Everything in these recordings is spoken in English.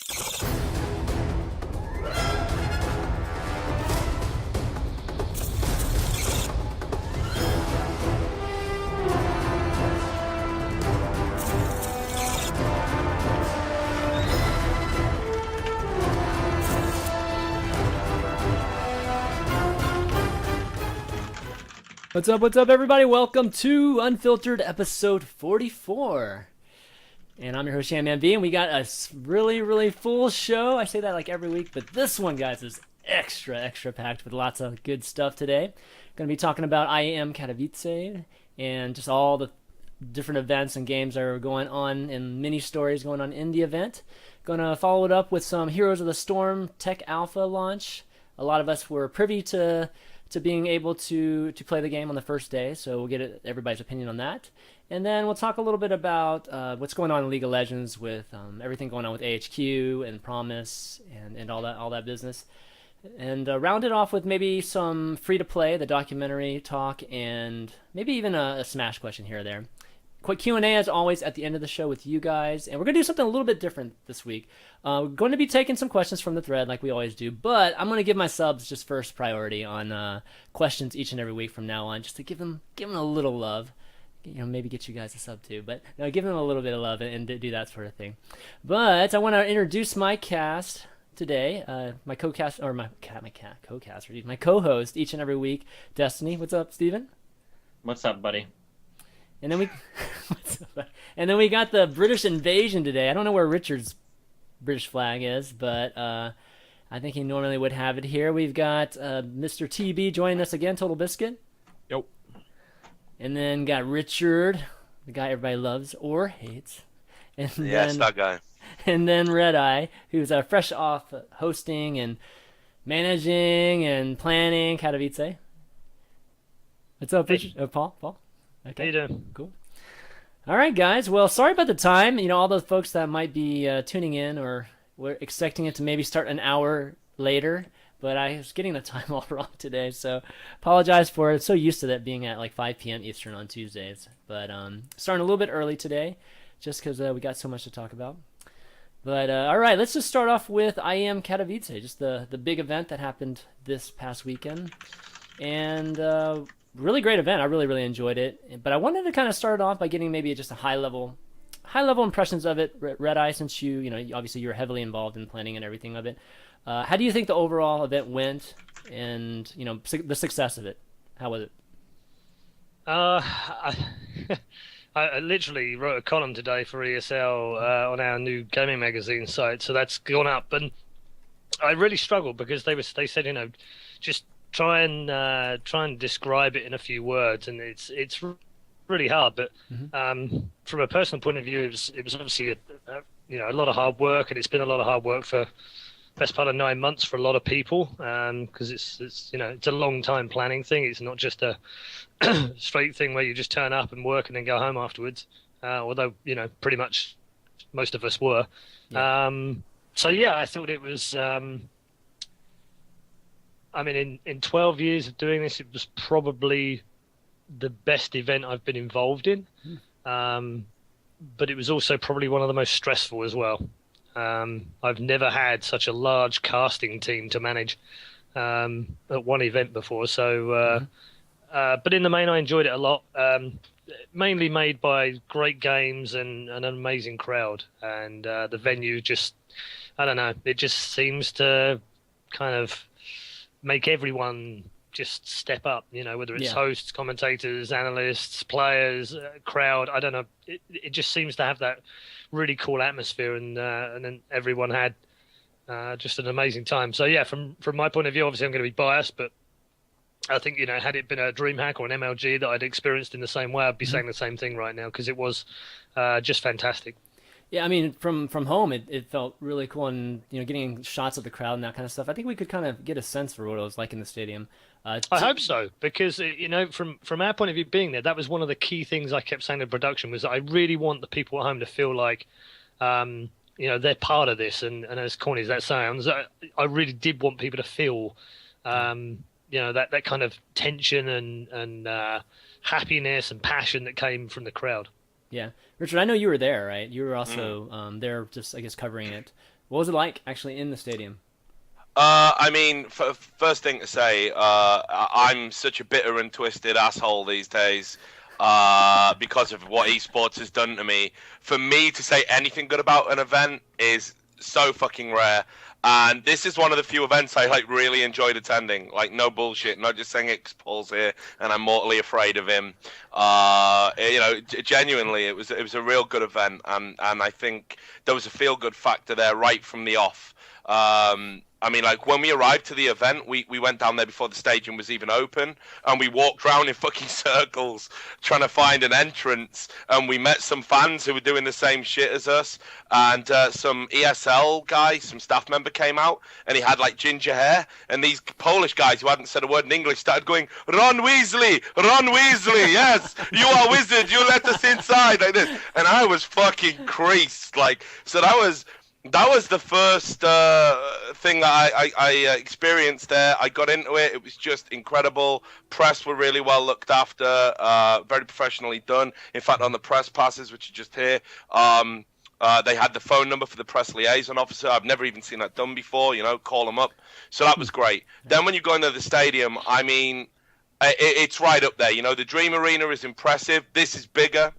What's up, everybody? Welcome to Unfiltered episode 44. And I'm your host, ChanManV, and we got a really full show. I say that like every week, but this one, guys, is extra packed with lots of good stuff today. Going to be talking about IEM Katowice and just all the different events and games that are going on and mini stories going on in the event. Going to follow it up with some Heroes of the Storm Tech Alpha launch. A lot of us were privy to being able to play the game on the first day, so we'll get everybody's opinion on that. And then we'll talk a little bit about what's going on in League of Legends with everything going on with AHQ and Promise and all that business. And round it off with maybe some free-to-play, the documentary talk, and maybe even a Smash question here or there. Quick Q&A, as always, at the end of the show with you guys. And we're going to do something a little bit different this week. We're going to be taking some questions from the thread like we always do. But I'm going to give my subs just first priority on questions each and every week from now on, just to give them a little love. You know, maybe get you guys a sub too. But no, give them a little bit of love and do that sort of thing. But I want to introduce my cast today. My co-caster, my co-host each and every week, Destiny. What's up, Steven? What's up, buddy? And then we got the British invasion today. I don't know where Richard's British flag is, but I think he normally would have it here. We've got Mr. TB joining us again, Totalbiscuit. Yep. And then got Richard, the guy everybody loves or hates. And it's that guy. And then ReDeYe, who's fresh off hosting and managing and planning Katowice. What's up, Richard? Paul? Okay. How you doing? Cool. All right, guys. Well, sorry about the time. You know, all those folks that might be tuning in or were expecting it to maybe start an hour later, but I was getting the time all wrong today, so apologize for it. So used to that being at like 5 p.m. Eastern on Tuesdays, but starting a little bit early today just because we got so much to talk about. But all right, let's just start off with IEM Katowice, just the big event that happened this past weekend. And really great event. I really enjoyed it. But I wanted to kind of start off by getting maybe just a high level impressions of it. ReDeYe, since you obviously you're heavily involved in planning and everything of it. How do you think the overall event went, and the success of it? How was it? I literally wrote a column today for ESL on our new gaming magazine site, so that's gone up. And I really struggled because they said just try and describe it in a few words, and it's really hard. But from a personal point of view, it was obviously a lot of hard work, and it's been a lot of hard work for best part of 9 months for a lot of people, because it's a long time planning thing. It's not just a straight thing where you just turn up and work and then go home afterwards. Although pretty much most of us were. Yeah. I thought it was. In 12 years of doing this, it was probably the best event I've been involved in. But it was also probably one of the most stressful as well. I've never had such a large casting team to manage at one event before. So, but in the main, I enjoyed it a lot. Mainly made by great games and an amazing crowd. And the venue just, I don't know, it just seems to kind of make everyone just step up, whether it's hosts, commentators, analysts, players, crowd. I don't know. It just seems to have that really cool atmosphere, and then everyone had just an amazing time. So yeah, from my point of view, obviously I'm going to be biased, but I think had it been a DreamHack or an MLG that I'd experienced in the same way, I'd be saying the same thing right now, because it was just fantastic. Yeah, I mean, from home, it felt really cool, and getting shots of the crowd and that kind of stuff. I think we could kind of get a sense for what it was like in the stadium. I hope so, because from our point of view, being there, that was one of the key things I kept saying to production, was that I really want the people at home to feel like, they're part of this. And as corny as that sounds, I really did want people to feel, that kind of tension and happiness and passion that came from the crowd. Yeah. Richard, I know you were there, right? You were also there just, I guess, covering it. What was it like actually in the stadium? I mean, first thing to say, I'm such a bitter and twisted asshole these days because of what esports has done to me. For me to say anything good about an event is so fucking rare. And this is one of the few events I like really enjoyed attending. Like, no bullshit, not just saying Paul's here and I'm mortally afraid of him. Genuinely, it was a real good event, and I think there was a feel good factor there right from the off. I mean, like, when we arrived to the event, we went down there before the stadium was even open, and we walked around in fucking circles trying to find an entrance, and we met some fans who were doing the same shit as us, and some ESL guy, some staff member came out, and he had, like, ginger hair, and these Polish guys who hadn't said a word in English started going, Ron Weasley, yes, you are wizard, you let us inside, like this, and I was fucking creased, like, so that was the first thing that I experienced there. I got into it. It was just incredible. Press were really well looked after, very professionally done. In fact, on the press passes, which are just here, they had the phone number for the press liaison officer. I've never even seen that done before, call them up. So that was great. Then when you go into the stadium, I mean, it's right up there. The Dream Arena is impressive. This is bigger.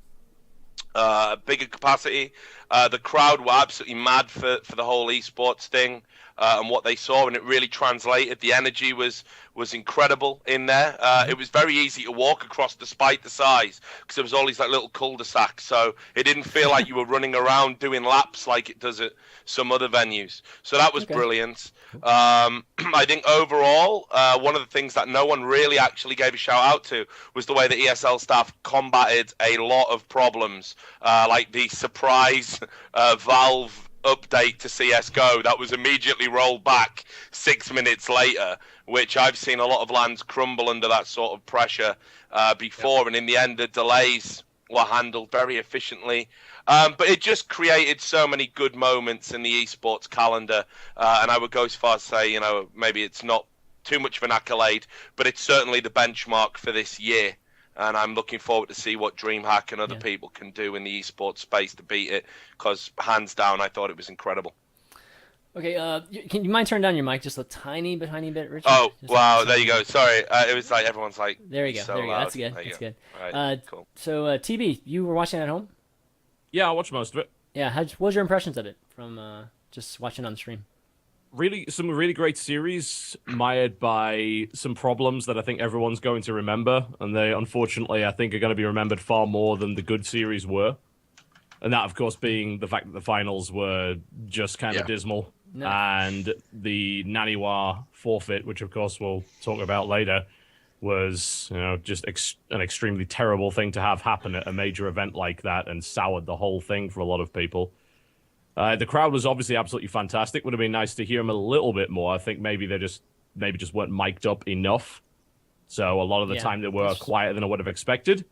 Bigger capacity. The crowd were absolutely mad for the whole esports thing and what they saw, and it really translated. The energy was incredible in there. It was very easy to walk across despite the size, because there was all these like little cul-de-sacs, so it didn't feel like you were running around doing laps like it does at some other venues. So that was brilliant. I think overall, one of the things that no one really actually gave a shout out to was the way the ESL staff combated a lot of problems, like the surprise Valve update to CSGO that was immediately rolled back 6 minutes later, which I've seen a lot of LANs crumble under that sort of pressure before, and in the end the delays were handled very efficiently. But it just created so many good moments in the esports calendar, and I would go as far as say, maybe it's not too much of an accolade, but it's certainly the benchmark for this year. And I'm looking forward to see what DreamHack and other people can do in the esports space to beat it, because hands down, I thought it was incredible. Okay, can you mind turning down your mic just a tiny bit, Richard? Oh, just wow, there you go. Sorry, it was like everyone's like, there you go, so there you go. loud. That's good, that's good. All right, cool. So, TB, you were watching at home? Yeah, I watched most of it. Yeah, what was your impressions of it from just watching on the stream? Some really great series, mired by some problems that I think everyone's going to remember, and they, unfortunately, I think are going to be remembered far more than the good series were. And that, of course, being the fact that the finals were just kind of dismal, and the Naniwa forfeit, which, of course, we'll talk about later, was just an extremely terrible thing to have happen at a major event like that, and soured the whole thing for a lot of people. The crowd was obviously absolutely fantastic. Would have been nice to hear them a little bit more. I think maybe they just weren't mic'd up enough. So a lot of the time they were quieter than I would have expected.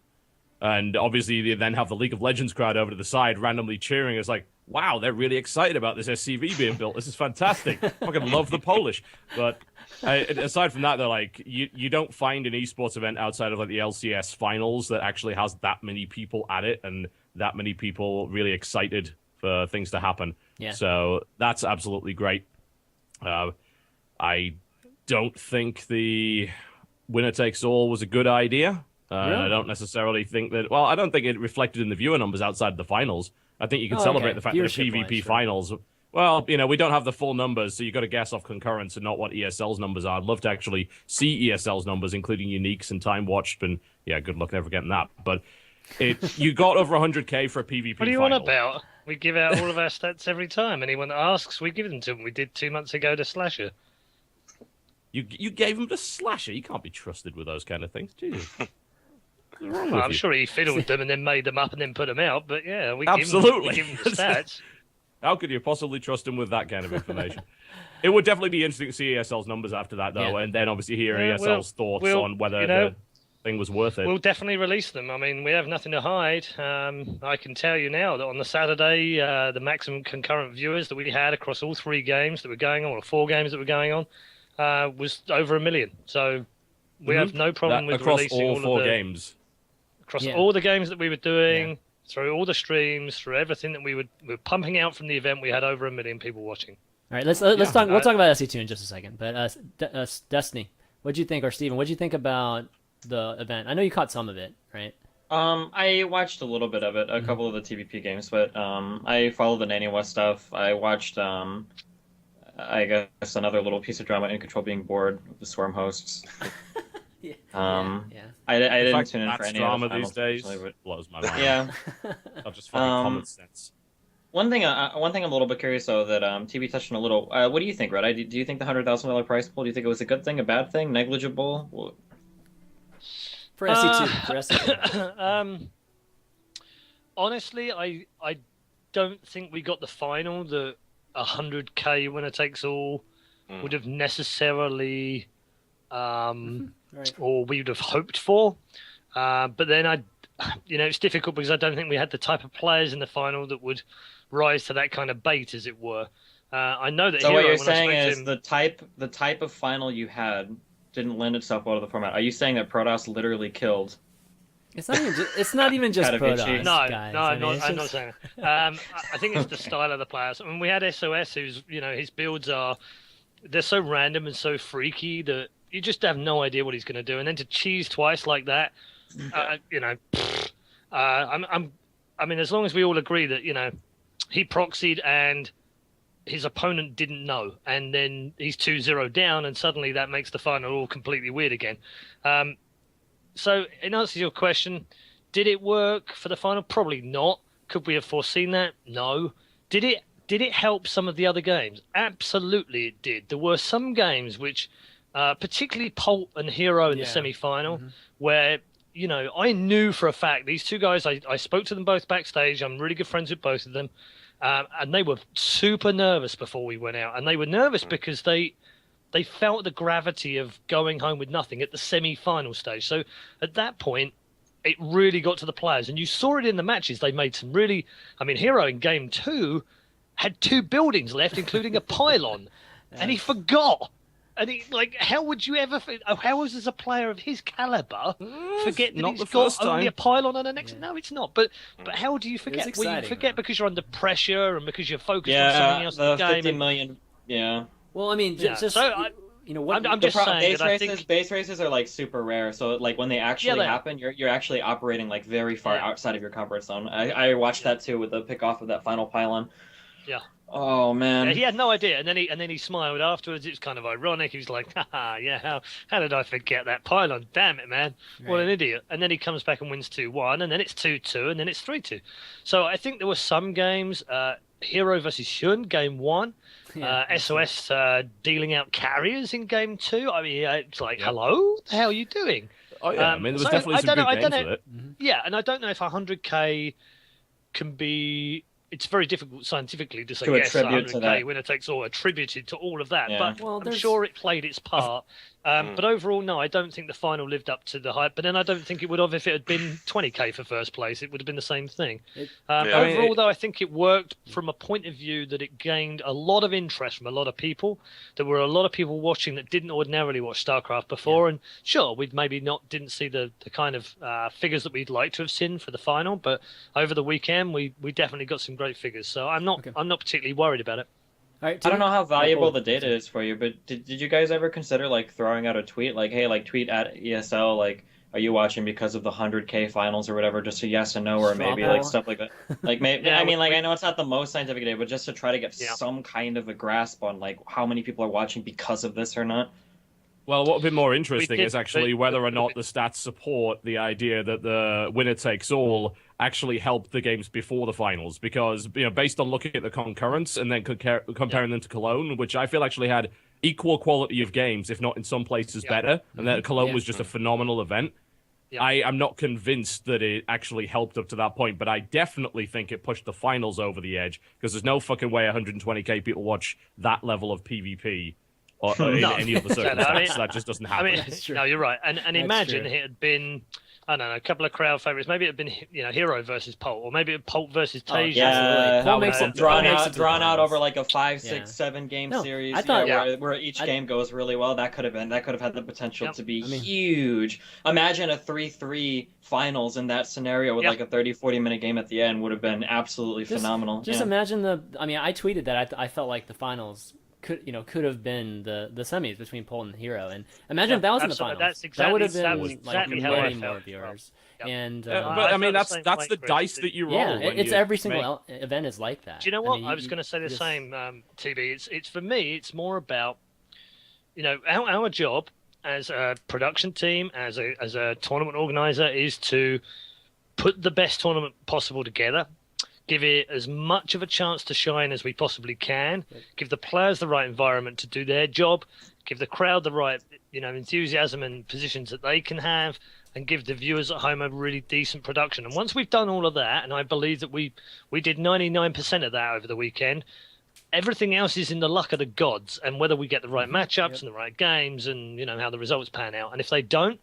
And obviously they then have the League of Legends crowd over to the side randomly cheering. It's like, wow, they're really excited about this SCV being built. This is fantastic. I fucking love the Polish. But aside from that, they're like, you don't find an esports event outside of like the LCS finals that actually has that many people at it and that many people really excited for things to happen. Yeah. So that's absolutely great. I don't think the winner takes all was a good idea. Really? I don't necessarily think that. Well, I don't think it reflected in the viewer numbers outside the finals. I think you can celebrate the fact that the PvP finals. Well, we don't have the full numbers, so you got to guess off concurrence and not what ESL's numbers are. I'd love to actually see ESL's numbers, including uniques and time watched. And yeah, good luck never getting that. But you got over 100K for a PvP. What are you final. on about? We give out all of our stats every time. Anyone that asks, we give them to them. We did 2 months ago to Slasher. You gave him to Slasher. You can't be trusted with those kind of things, Jesus. Well, I'm sure he fiddled them and then made them up and then put them out. But yeah, we absolutely give him the stats. How could you possibly trust him with that kind of information? It would definitely be interesting to see ESL's numbers after that, though, and then obviously hear ESL's thoughts on whether the thing was worth it. We'll definitely release them. I mean, we have nothing to hide. I can tell you now that on the Saturday, the maximum concurrent viewers that we had across all 3 games that were going on, or 4 games that were going on, was over 1 million. So we have no problem with across releasing all all 4 of the games. Across all the games that we were doing, through all the streams, through everything that we were pumping out from the event, we had over 1 million people watching. All right, let's talk. We'll talk about SC2 in just a second. But Destiny, what'd you think, or Steven, what'd you think about the event? I know you caught some of it, right? I watched a little bit of it, a couple of the TVP games, but I followed the Naniwa stuff. I watched, I guess, another little piece of drama in Control being bored with the Swarm hosts. Yeah. I didn't fact, tune in for that's any drama of the these days but blows my mind. yeah. Not just fucking common sense. One thing I'm a little bit curious though that TV touched on a little. What do you think, ReDeYe? Do you think the $100,000 prize pool? Do you think it was a good thing, a bad thing, negligible? For SC2, for SC2. Honestly, I don't think we got the final that 100K winner takes all would have necessarily, Right. or we would have hoped for. But then it's difficult because I don't think we had the type of players in the final that would rise to that kind of bait, as it were. I know that. So Hero, what you're when I saying spoke to is him- the type of final you had didn't lend itself well to the format. Are you saying that Protoss literally killed? It's not even just Katowice. Protoss, No, guys. no, I I'm mean, not. it's I'm not just- saying that. I think it's the style of the players. I mean, we had SOS, who's his builds they're so random and so freaky that you just have no idea what he's going to do, and then to cheese twice like that, I mean, as long as we all agree that he proxied and his opponent didn't know, and then he's 2-0 down, and suddenly that makes the final all completely weird again. So, in answer to your question, did it work for the final? Probably not. Could we have foreseen that? No. Did it help some of the other games? Absolutely, it did. There were some games which, particularly Pult and Hero in the semi-final, where I knew for a fact these two guys. I spoke to them both backstage. I'm really good friends with both of them. And they were super nervous before we went out. And they were nervous because they felt the gravity of going home with nothing at the semi-final stage. So at that point, it really got to the players. And you saw it in the matches. They made some really... I mean, Hero in Game 2 had 2 buildings left, including a pylon. And he forgot. And how would you ever... How was as a player of his caliber forget that not he's the got first time. only a pylon on the next... No, it's not. But how do you forget? It's Well, you exciting, forget though. because you're under pressure and because you're focused on something Yeah, else the in the game. 50 million. Yeah. Well, I mean, Yeah, just so what I'm just saying base that I races, think... base races are like super rare. So like when they actually they are. happen, you're actually operating like very far Yeah. outside of your comfort zone. I watched that too with the pick off of that final pylon. Yeah. Oh man. Yeah, he had no idea, and then he smiled afterwards. It was kind of ironic. He was like, "Haha, yeah, how did I forget that pylon? Damn it, man, what an idiot!" And then he comes back and wins 2-1, and then it's 2-2, and then it's 3-2. So I think there were some games, Hero versus Hyun, Game 1, SOS dealing out carriers in Game 2. I mean, it's like, hello, the hell are you doing? Oh yeah, I mean, there was so definitely some good games with it. Yeah, and I don't know if 100K can be. It's very difficult scientifically to say To yes, attribute to 100K that. winner takes all, attributed to all of that. Yeah. But Well, I'm there's- sure it played its part. But overall, no, I don't think the final lived up to the hype. But then I don't think it would have if it had been 20K for first place. It would have been the same thing. Overall, though, I think it worked from a point of view that it gained a lot of interest from a lot of people. There were a lot of people watching that didn't ordinarily watch StarCraft before. And sure, we'd maybe didn't see the kind of figures that we'd like to have seen for the final. But over the weekend, we definitely got some great figures. So I'm not particularly worried about it. All right, I don't know how valuable cool. the data is for you, but did you guys ever consider like throwing out a tweet like, hey, like tweet at ESL, like, are you watching because of the 100K finals or whatever, just a yes and no, or Straw maybe poll. like stuff like that. Like maybe Yeah, I mean, like we- I know it's not the most scientific data, but just to try to get Yeah. some kind of a grasp on like how many people are watching because of this or not. Well, what would be more interesting did- is actually whether or not the stats support the idea that the winner takes all actually helped the games before the finals, because based on looking at the concurrents and then comparing them to Cologne, which I feel actually had equal quality of games, if not in some places better, and that Cologne was just a phenomenal event. Yeah. I am not convinced that it actually helped up to that point, but I definitely think it pushed the finals over the edge, because there's no fucking way 120K people watch that level of PvP or in No. any other I circumstance. mean- That just doesn't I happen. mean, That's true. no, you're right. And imagine true. it had been I don't know, a couple of crowd favorites. Maybe it'd been Hero versus Polt, or maybe Polt versus Tasia. Yeah, Paul makes it drawn makes it to the out finals. over like a 5, 6, Yeah. 7 game No, series. I thought- where each game goes really well. That could have had the potential Yep. to be I mean- huge. Imagine a 3-3 finals in that scenario with Yeah. like a 30-40 minute game at the end would have been absolutely phenomenal. Just Yeah. imagine I tweeted that I felt like the finals could have been the semis between Polt and Hero, and imagine if that was in the absolutely. finals. That's that would have exactly- been that was exactly how I many felt more as well. viewers. Yep. And But I I felt mean, the that's same the way, Chris. dice that you roll. yeah, when it's you every single make- event is like that. Do you know what? mean, I was going to say the just- same, TB. It's for me. It's more about, our job as a production team, as a tournament organizer, is to put the best tournament possible together, give it as much of a chance to shine as we possibly can, give the players the right environment to do their job, give the crowd the right, enthusiasm and positions that they can have, and give the viewers at home a really decent production. And once we've done all of that, and I believe that we did 99% of that over the weekend, everything else is in the luck of the gods, and whether we get the right matchups and the right games, and how the results pan out. And if they don't,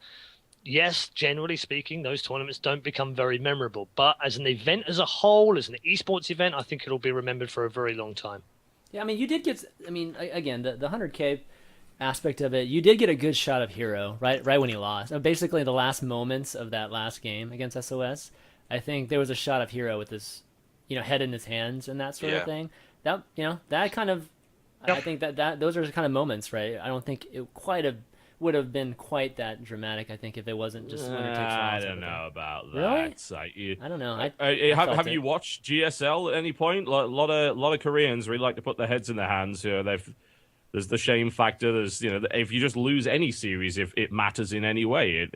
yes, generally speaking, those tournaments don't become very memorable. But as an event as a whole, as an esports event, I think it'll be remembered for a very long time. Yeah, I mean, you did get. I mean, again, the 100K aspect of it, you did get a good shot of Hero right when he lost. Basically, the last moments of that last game against SOS, I think there was a shot of Hero with his, head in his hands and that sort of thing. That that kind of, I think that those are the kind of moments, right? I don't think it would have been quite that dramatic. I think if it wasn't just winner takes all. I don't know about that. Really? Like, I don't know. have you watched GSL at any point? A lot of Koreans really like to put their heads in their hands. There's the shame factor. There's if you just lose any series, if it matters in any way,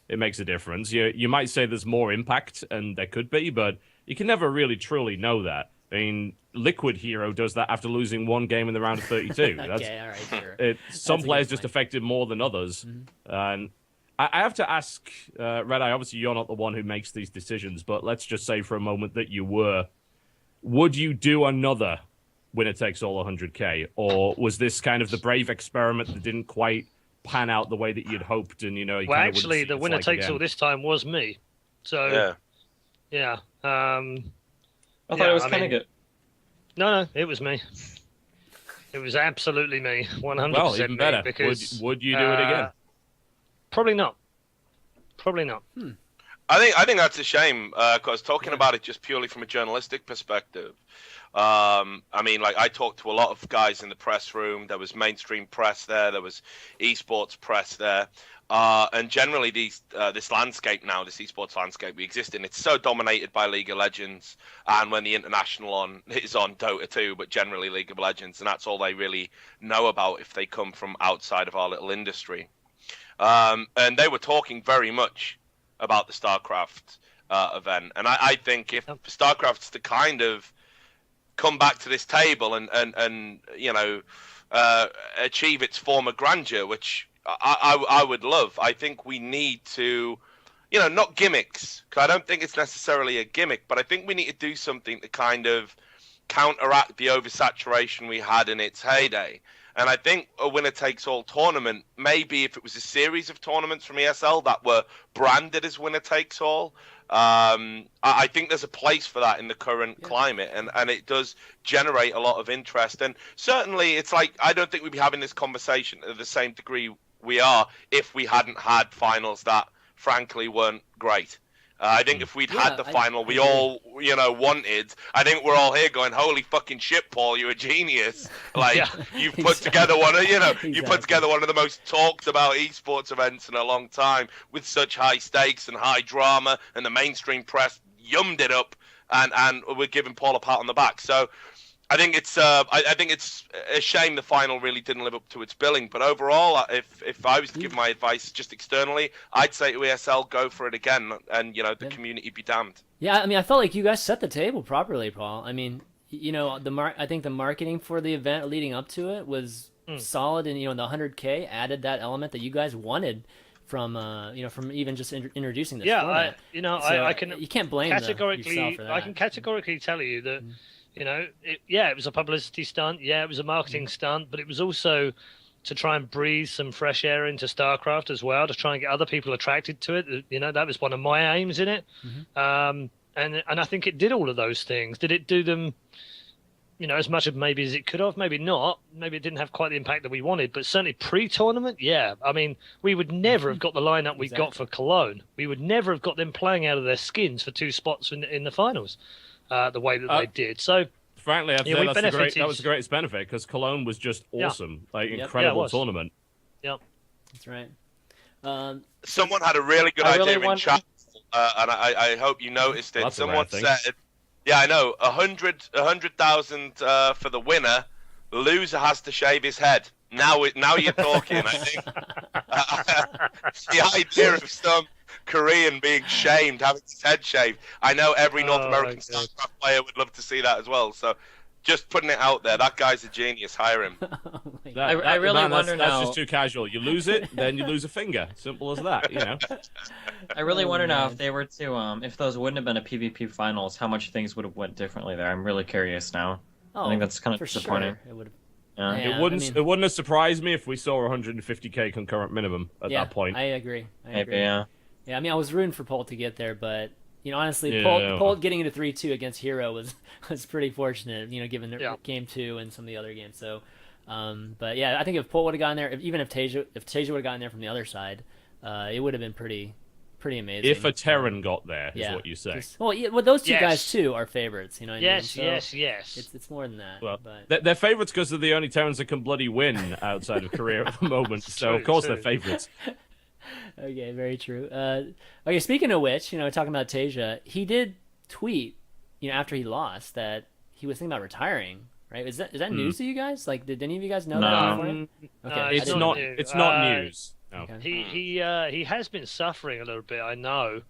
it makes a difference. You might say there's more impact, and there could be, but you can never really truly know that. I mean, Liquid Hero does that after losing one game in the round of 32. Okay, all right, sure. Some That's a players good just point. affected more than others. And I have to ask, ReDeYe, obviously you're not the one who makes these decisions, but let's just say for a moment that you were. Would you do another winner takes all 100K? Or was this kind of the brave experiment that didn't quite pan out the way that you'd hoped? And, Well, actually, the winner takes all this time was me. So, yeah. I thought it was kind of good. No, it was me. It was absolutely me, 100% Well, even better. me. Because, would you do it again? Probably not. Probably not. I think that's a shame because talking about it just purely from a journalistic perspective. I mean, like I talked to a lot of guys in the press room. There was mainstream press there was esports press there, and generally this landscape now, this esports landscape we exist in, it's so dominated by League of Legends, and when the international is on Dota 2, but generally League of Legends, and that's all they really know about if they come from outside of our little industry. And they were talking very much about the StarCraft event, and I think if StarCraft's to kind of come back to this table and achieve its former grandeur, which I would love. I think we need to, not gimmicks, because I don't think it's necessarily a gimmick, but I think we need to do something to kind of counteract the oversaturation we had in its heyday. And I think a winner-takes-all tournament, maybe if it was a series of tournaments from ESL that were branded as winner-takes-all, I think there's a place for that in the current climate, and it does generate a lot of interest. And certainly it's like, I don't think we'd be having this conversation to the same degree we are if we hadn't had finals that, frankly, weren't great. I think if we'd had the final we all, wanted, I think we're all here going, holy fucking shit, Paul, you're a genius. Like, you've put together you put together one of the most talked about esports events in a long time with such high stakes and high drama, and the mainstream press yummed it up, and we're giving Paul a pat on the back. So I think it's a shame the final really didn't live up to its billing. But overall, if I was to give my advice just externally, I'd say to ESL, go for it again, and the community be damned. Yeah, I mean, I felt like you guys set the table properly, Paul. I mean, I think the marketing for the event leading up to it was solid, and the 100K added that element that you guys wanted from from even just introducing this format. I can you can't blame yourself for that. I can categorically tell you that. It was a publicity stunt. Yeah, it was a marketing stunt, but it was also to try and breathe some fresh air into StarCraft as well, to try and get other people attracted to it. You know, that was one of my aims in it. And I think it did all of those things. Did it do them, you know, as much of maybe as it could have? Maybe not. Maybe it didn't have quite the impact that we wanted, but certainly pre-tournament, yeah. I mean, we would never have got the lineup we got for Cologne. We would never have got them playing out of their skins for 2 spots in the finals, the way that they did. So, frankly, that was the greatest benefit, because Cologne was just awesome, incredible tournament. Yep, that's right. Someone had a really good idea in chat, and I hope you noticed it. Someone said, "Yeah, I know, 100,000 for the winner. The loser has to shave his head." Now you're talking. I think the idea of some Korean being shamed, having his head shaved. I know every North American StarCraft player would love to see that as well. So, just putting it out there, that guy's a genius. Hire him. I really wonder now. That's just too casual. You lose it, then you lose a finger. Simple as that. You know. I really wonder now if they were to, if those wouldn't have been a PvP finals, how much things would have went differently there. I'm really curious now. I think that's kind of disappointing. Sure. It would have. Yeah. It wouldn't have surprised me if we saw 150k concurrent minimum at that point. I agree. Maybe, yeah. Yeah, I mean, I was rooting for Polt to get there, but you know, honestly, Polt getting into 3-2 against Hero was pretty fortunate. You know, given their game 2 and some of the other games. So, but yeah, I think if Polt would have gotten there, even if Tasia would have gotten there from the other side, it would have been pretty amazing. If a Terran got there, is what you say. Well, those two guys too are favorites. You know what I mean? So yes. It's more than that. Well, but... they're favorites because they're the only Terrans that can bloody win outside of Korea at the moment. So of course they're favorites. Okay, very true. Okay, speaking of which, you know, talking about Tasia, he did tweet, you know, after he lost that he was thinking about retiring. Right? Is that news to you guys? Like, did any of you guys know that beforehand? Okay, it's not. It's not news. No. Okay. He has been suffering a little bit, I know,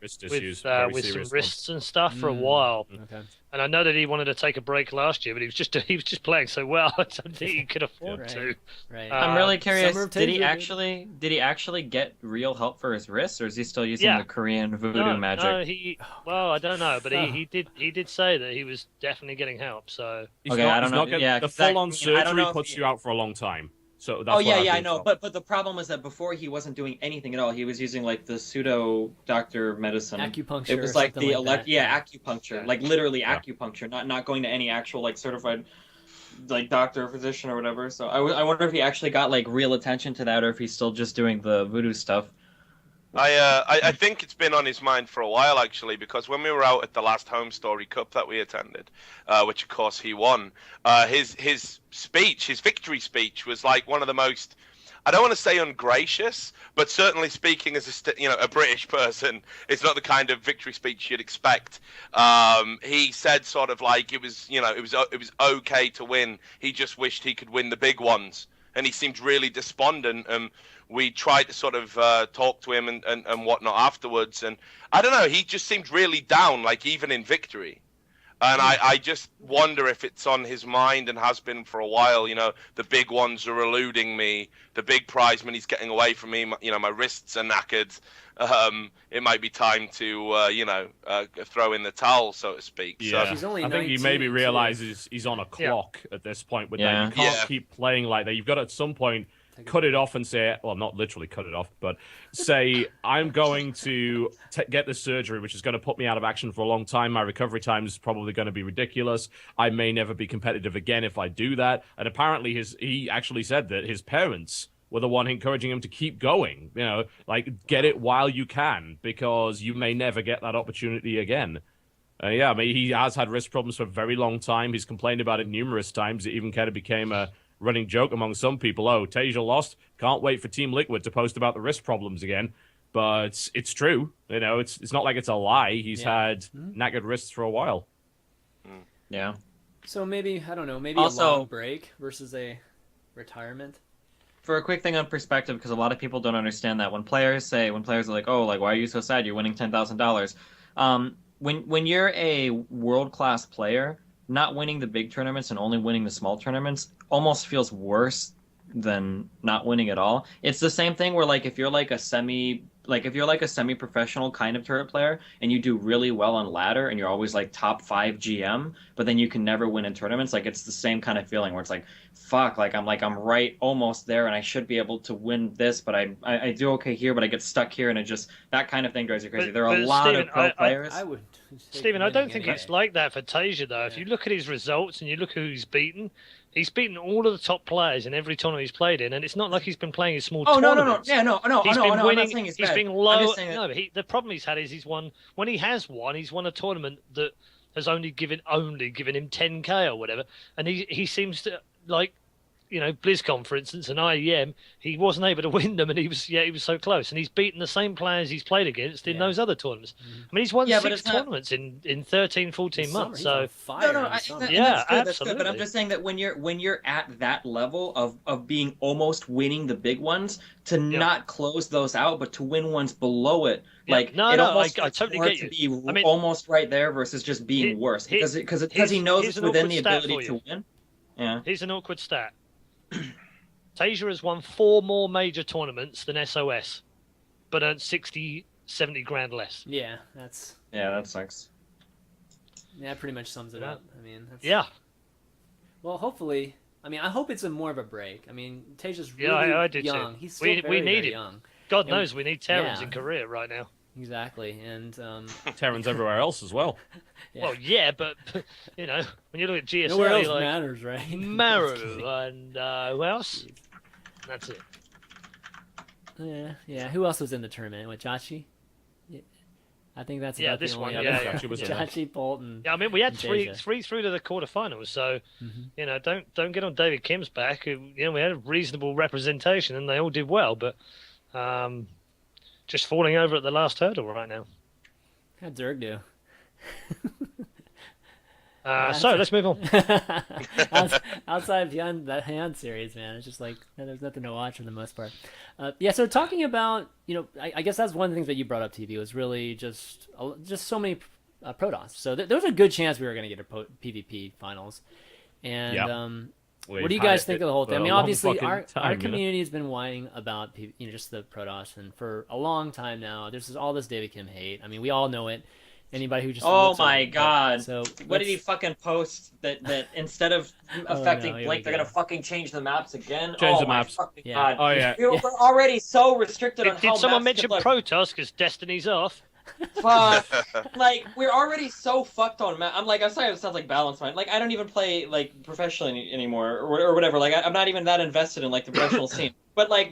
wrist issues, with some wrists and stuff for a while. Okay. And I know that he wanted to take a break last year, but he was just playing so well. I don't think he could afford to. Right. I'm really curious. Did he actually get real help for his wrists, or is he still using the Korean voodoo magic? No, I don't know, but he did say that he was definitely getting help. So I don't know. The full-on surgery puts you out for a long time. So that's I know. But the problem is that before he wasn't doing anything at all. He was using like the pseudo doctor medicine. Acupuncture. It was like the acupuncture, like literally acupuncture, not going to any actual like certified like doctor or physician or whatever. So I wonder if he actually got like real attention to that, or if he's still just doing the voodoo stuff. I think it's been on his mind for a while, actually, because when we were out at the last Home Story Cup that we attended, which of course he won, his speech, his victory speech, was like one of the most, I don't want to say ungracious, but certainly speaking as a British person, it's not the kind of victory speech you'd expect. He said sort of like it was okay to win. He just wished he could win the big ones, and he seemed really despondent. We tried to sort of talk to him and whatnot afterwards, and I don't know, he just seemed really down, like even in victory. And I just wonder if it's on his mind and has been for a while. You know, the big ones are eluding me. The big prize money's getting away from me. My wrists are knackered. It might be time to, throw in the towel, so to speak. Yeah. So, I think he maybe realizes he's on a clock at this point with that. You can't keep playing like that. You've got to, at some point, cut it off and say, well, not literally cut it off, but say, I'm going to get this surgery, which is going to put me out of action for a long time. My recovery time is probably going to be ridiculous. I may never be competitive again if I do that. And apparently he actually said that his parents were the one encouraging him to keep going. You know, like, get it while you can, because you may never get that opportunity again. I mean, he has had wrist problems for a very long time. He's complained about it numerous times. It even kind of became a running joke among some people. Oh, Tasia lost. Can't wait for Team Liquid to post about the wrist problems again. But it's true. You know, it's not like it's a lie. He's had knackered wrists for a while. Yeah. So maybe, I don't know, maybe also, a long break versus a retirement. For a quick thing on perspective, because a lot of people don't understand that. When players are like, oh, like, why are you so sad? You're winning $10,000. When you're a world-class player, not winning the big tournaments and only winning the small tournaments almost feels worse than not winning at all. It's the same thing where, like, if you're like a like if you're like a semi-professional kind of turret player and you do really well on ladder and you're always like top 5 GM, but then you can never win in tournaments, like it's the same kind of feeling where it's like, fuck, like I'm right almost there and I should be able to win this, but I do okay here, but I get stuck here, and it just, that kind of thing drives you crazy. There are a lot Steven, of pro players. I would. Stephen, I don't think anyway. it's like that for Tasia, though. If you look at his results and you look who he's beaten all of the top players in every tournament he's played in, and it's not like he's been playing in small tournaments. Yeah, no. He's been I'm winning. not saying it's He's bad. been I'm low. just saying that- No, but the problem he's had is he's won. When he has won, he's won a tournament that has only given him 10k or whatever, and he seems to like. You know, BlizzCon, for instance, and IEM, he wasn't able to win them, and he was so close. And he's beaten the same players he's played against in those other tournaments. I mean, he's won 6 tournaments in 13, 14 months. So that's good, that's good. But I'm just saying that when you're at that level of being almost winning the big ones, to not close those out, but to win ones below it, like I totally get you. To be almost right there versus just being worse, because he knows it's within the ability to win. Yeah. Here's an awkward stat. Tasia has won 4 more major tournaments than SOS, but earned 60, 70 grand less. Yeah, that sucks. Yeah, that pretty much sums it up. I mean, well, hopefully, I hope it's more of a break. I mean, Tasia's really I do young. too. He's still very, very young. God knows we need Terrans in Korea right now. Exactly, and Terrans everywhere else as well. Yeah. Well, yeah, but you know, when you look at GSL, nowhere else like, matters, right? Maru and who else? That's it. Yeah. Who else was in the tournament? What, Jachi? Yeah. I think that's about this the only one. other. Yeah, Jachi was in there. Jachi, Bolton. Yeah, I mean, we had Tasia. three through to the quarterfinals, so you know, don't get on David Kim's back. You know, we had a reasonable representation, and they all did well, but just falling over at the last hurdle right now. How'd Zerg do? So let's move on. Outside beyond that hand series, man, it's just like there's nothing to watch for the most part. So talking about, you know, I guess that's one of the things that you brought up, TV, was really just so many Protoss. So there was a good chance we were going to get a PvP finals. And what do you guys think of the whole thing? I mean, obviously, our community has been whining about just the Protoss, and for a long time now, there's all this David Kim hate. I mean, we all know it. Anybody who just God! So what did he fucking post that instead of affecting Blink, they're gonna fucking change the maps again? Change the maps. God. Oh yeah. We're already so restricted on how Did someone maps mention Protoss because Destiny's off? Fuck. Like, we're already so fucked on map. I'm sorry, it sounds like balance mind. Like, I don't even play like professionally anymore or whatever. Like, I'm not even that invested in like the professional scene. But like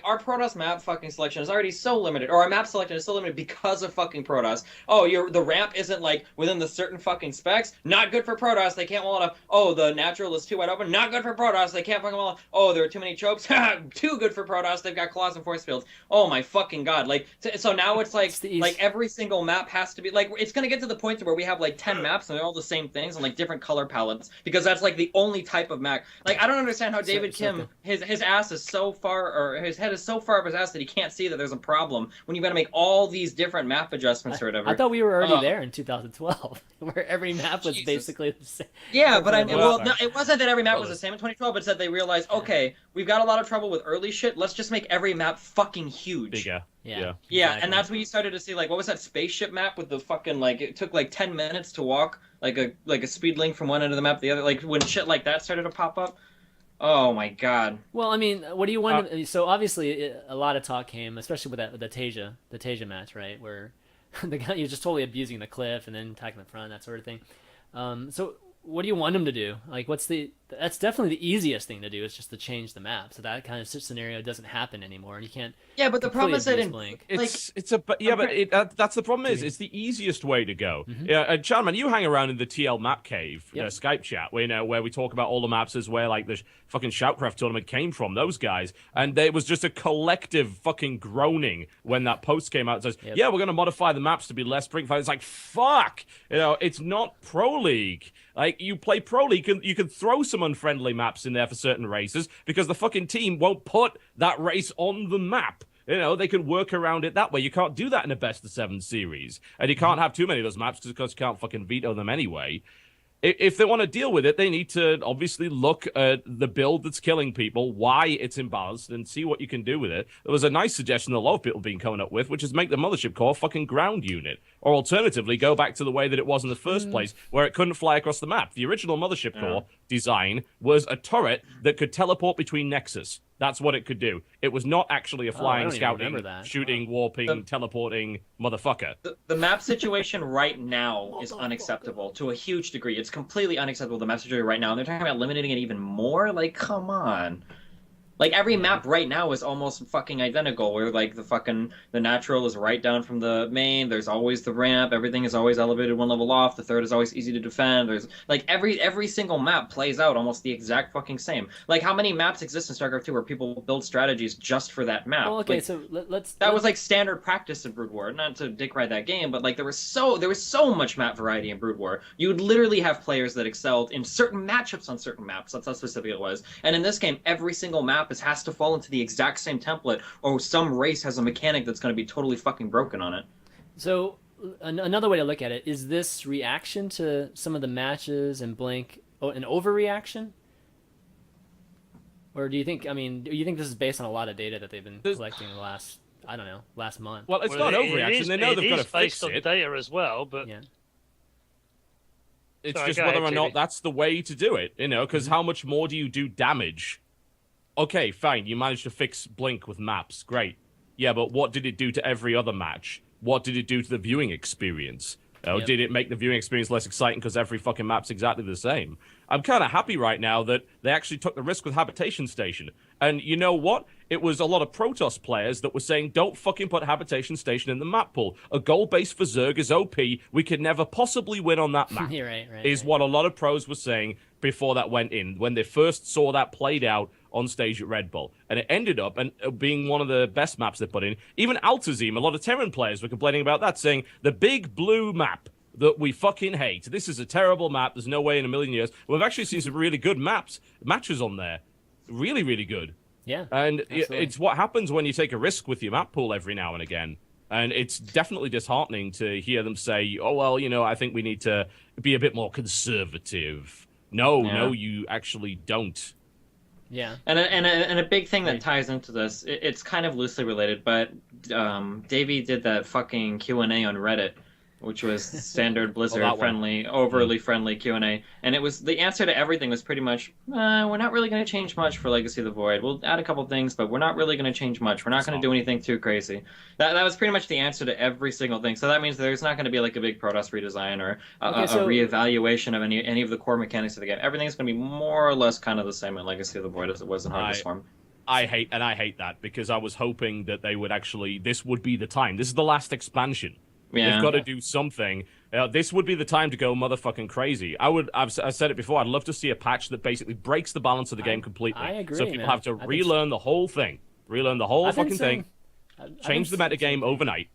our Protoss map fucking selection is already so limited, or our map selection is so limited because of fucking Protoss. Oh, the ramp isn't like within the certain fucking specs. Not good for Protoss. They can't wall it up. Oh, the natural is too wide open. Not good for Protoss. They can't fucking wall up. Oh, there are too many tropes. Too good for Protoss. They've got claws and force fields. Oh my fucking god. Like, so now it's like every single map has to be like, it's gonna get to the point where we have like 10 maps and they're all the same things and like different color palettes, because that's like the only type of map. Like, I don't understand how David Kim, his ass is so far, or his head is so far up his ass that he can't see that there's a problem when you got to make all these different map adjustments or whatever. I thought we were already there in 2012, where every map was basically the same. Yeah, but no, it wasn't that every map was the same in 2012. It's that they realized, okay, we've got a lot of trouble with early shit. Let's just make every map fucking huge. Bigger. Yeah, exactly. And that's when you started to see, like, what was that spaceship map with the fucking, like, it took like 10 minutes to walk like a speed link from one end of the map to the other. Like, when shit like that started to pop up. Oh my god. Well, I mean, what do you want? So obviously, a lot of talk came, especially with the Tasia match, right, where the guy you're just totally abusing the cliff and then attacking the front, that sort of thing. So what do you want him to do? Like, that's definitely the easiest thing to do, is just to change the map, so that kind of scenario doesn't happen anymore, and you can't. Yeah, but the problem is that that's the problem. It's the easiest way to go. Yeah, Chanman, you hang around in the TL map cave Skype chat, where we talk about all the maps, is where like the fucking Shoutcraft tournament came from. Those guys, and it was just a collective fucking groaning when that post came out. It says, "Yeah, we're going to modify the maps to be less sprint fight." It's like, fuck, it's not Pro League. Like, you play Pro League, you can throw some unfriendly maps in there for certain races, because the fucking team won't put that race on the map. They can work around it that way. You can't do that in a best of 7 series. And you can't have too many of those maps because you can't fucking veto them anyway. If they want to deal with it, they need to obviously look at the build that's killing people, why it's imbalanced, and see what you can do with it. There was a nice suggestion that a lot of people have been coming up with, which is make the mothership core a fucking ground unit. Or alternatively, go back to the way that it was in the first place, where it couldn't fly across the map. The original mothership core design was a turret that could teleport between nexus. That's what it could do. It was not actually a flying, scouting, shooting, warping, teleporting motherfucker. The map situation right now is unacceptable to a huge degree. It's completely unacceptable, the map situation right now. And they're talking about limiting it even more? Like, come on. Like, every map right now is almost fucking identical, where, like, the natural is right down from the main, there's always the ramp, everything is always elevated one level off, the third is always easy to defend, there's, like, every single map plays out almost the exact fucking same. Like, how many maps exist in StarCraft 2 where people build strategies just for that map? Well, okay, like, so that was, like, standard practice in Brood War, not to dick ride that game, but, like, there was so much map variety in Brood War. You would literally have players that excelled in certain matchups on certain maps, that's how specific it was. And in this game, every single map has to fall into the exact same template, or some race has a mechanic that's going to be totally fucking broken on it. So another way to look at it is this reaction to some of the matches and Blink an overreaction, or do you think? I mean, do you think this is based on a lot of data that they've been collecting the last, I don't know, last month? Well, it's not overreaction. They know they've got to fix it. It is based on data as well, but yeah. It's just whether or not that's the way to do it, you know, because how much more do you do damage? Okay, fine, you managed to fix Blink with maps, great. Yeah, but what did it do to every other match? What did it do to the viewing experience? Did it make the viewing experience less exciting because every fucking map's exactly the same? I'm kind of happy right now that they actually took the risk with Habitation Station. And you know what? It was a lot of Protoss players that were saying, don't fucking put Habitation Station in the map pool. A goal base for Zerg is OP. We could never possibly win on that map. Is what a lot of pros were saying before that went in, when they first saw that played out on stage at Red Bull. And it ended up being one of the best maps they put in. Even Altazim, a lot of Terran players were complaining about that, saying, the big blue map that we fucking hate. This is a terrible map. There's no way in a million years. We've actually seen some really good matches on there. Really, really good. Yeah. And it's what happens when you take a risk with your map pool every now and again. And it's definitely disheartening to hear them say, oh, well, you know, I think we need to be a bit more conservative. No, you actually don't. Yeah. And a big thing that ties into this, it's kind of loosely related, but Davey did that fucking Q&A on Reddit, which was standard Blizzard friendly, overly friendly Q&A, and it was, the answer to everything was pretty much, we're not really going to change much for Legacy of the Void. We'll add a couple things, but we're not really going to change much. We're not going to do anything too crazy. That was pretty much the answer to every single thing. So that means there's not going to be like a big Protoss redesign or a reevaluation of any of the core mechanics of the game. Everything's going to be more or less kind of the same in Legacy of the Void as it was in Harvest Form. I hate that, because I was hoping that they would actually, this would be the time. This is the last expansion. Yeah. They've got to do something. This would be the time to go motherfucking crazy. I've said it before, I'd love to see a patch that basically breaks the balance of the game completely. I agree, so people have to relearn the whole thing. Relearn the whole fucking thing. Change the metagame overnight.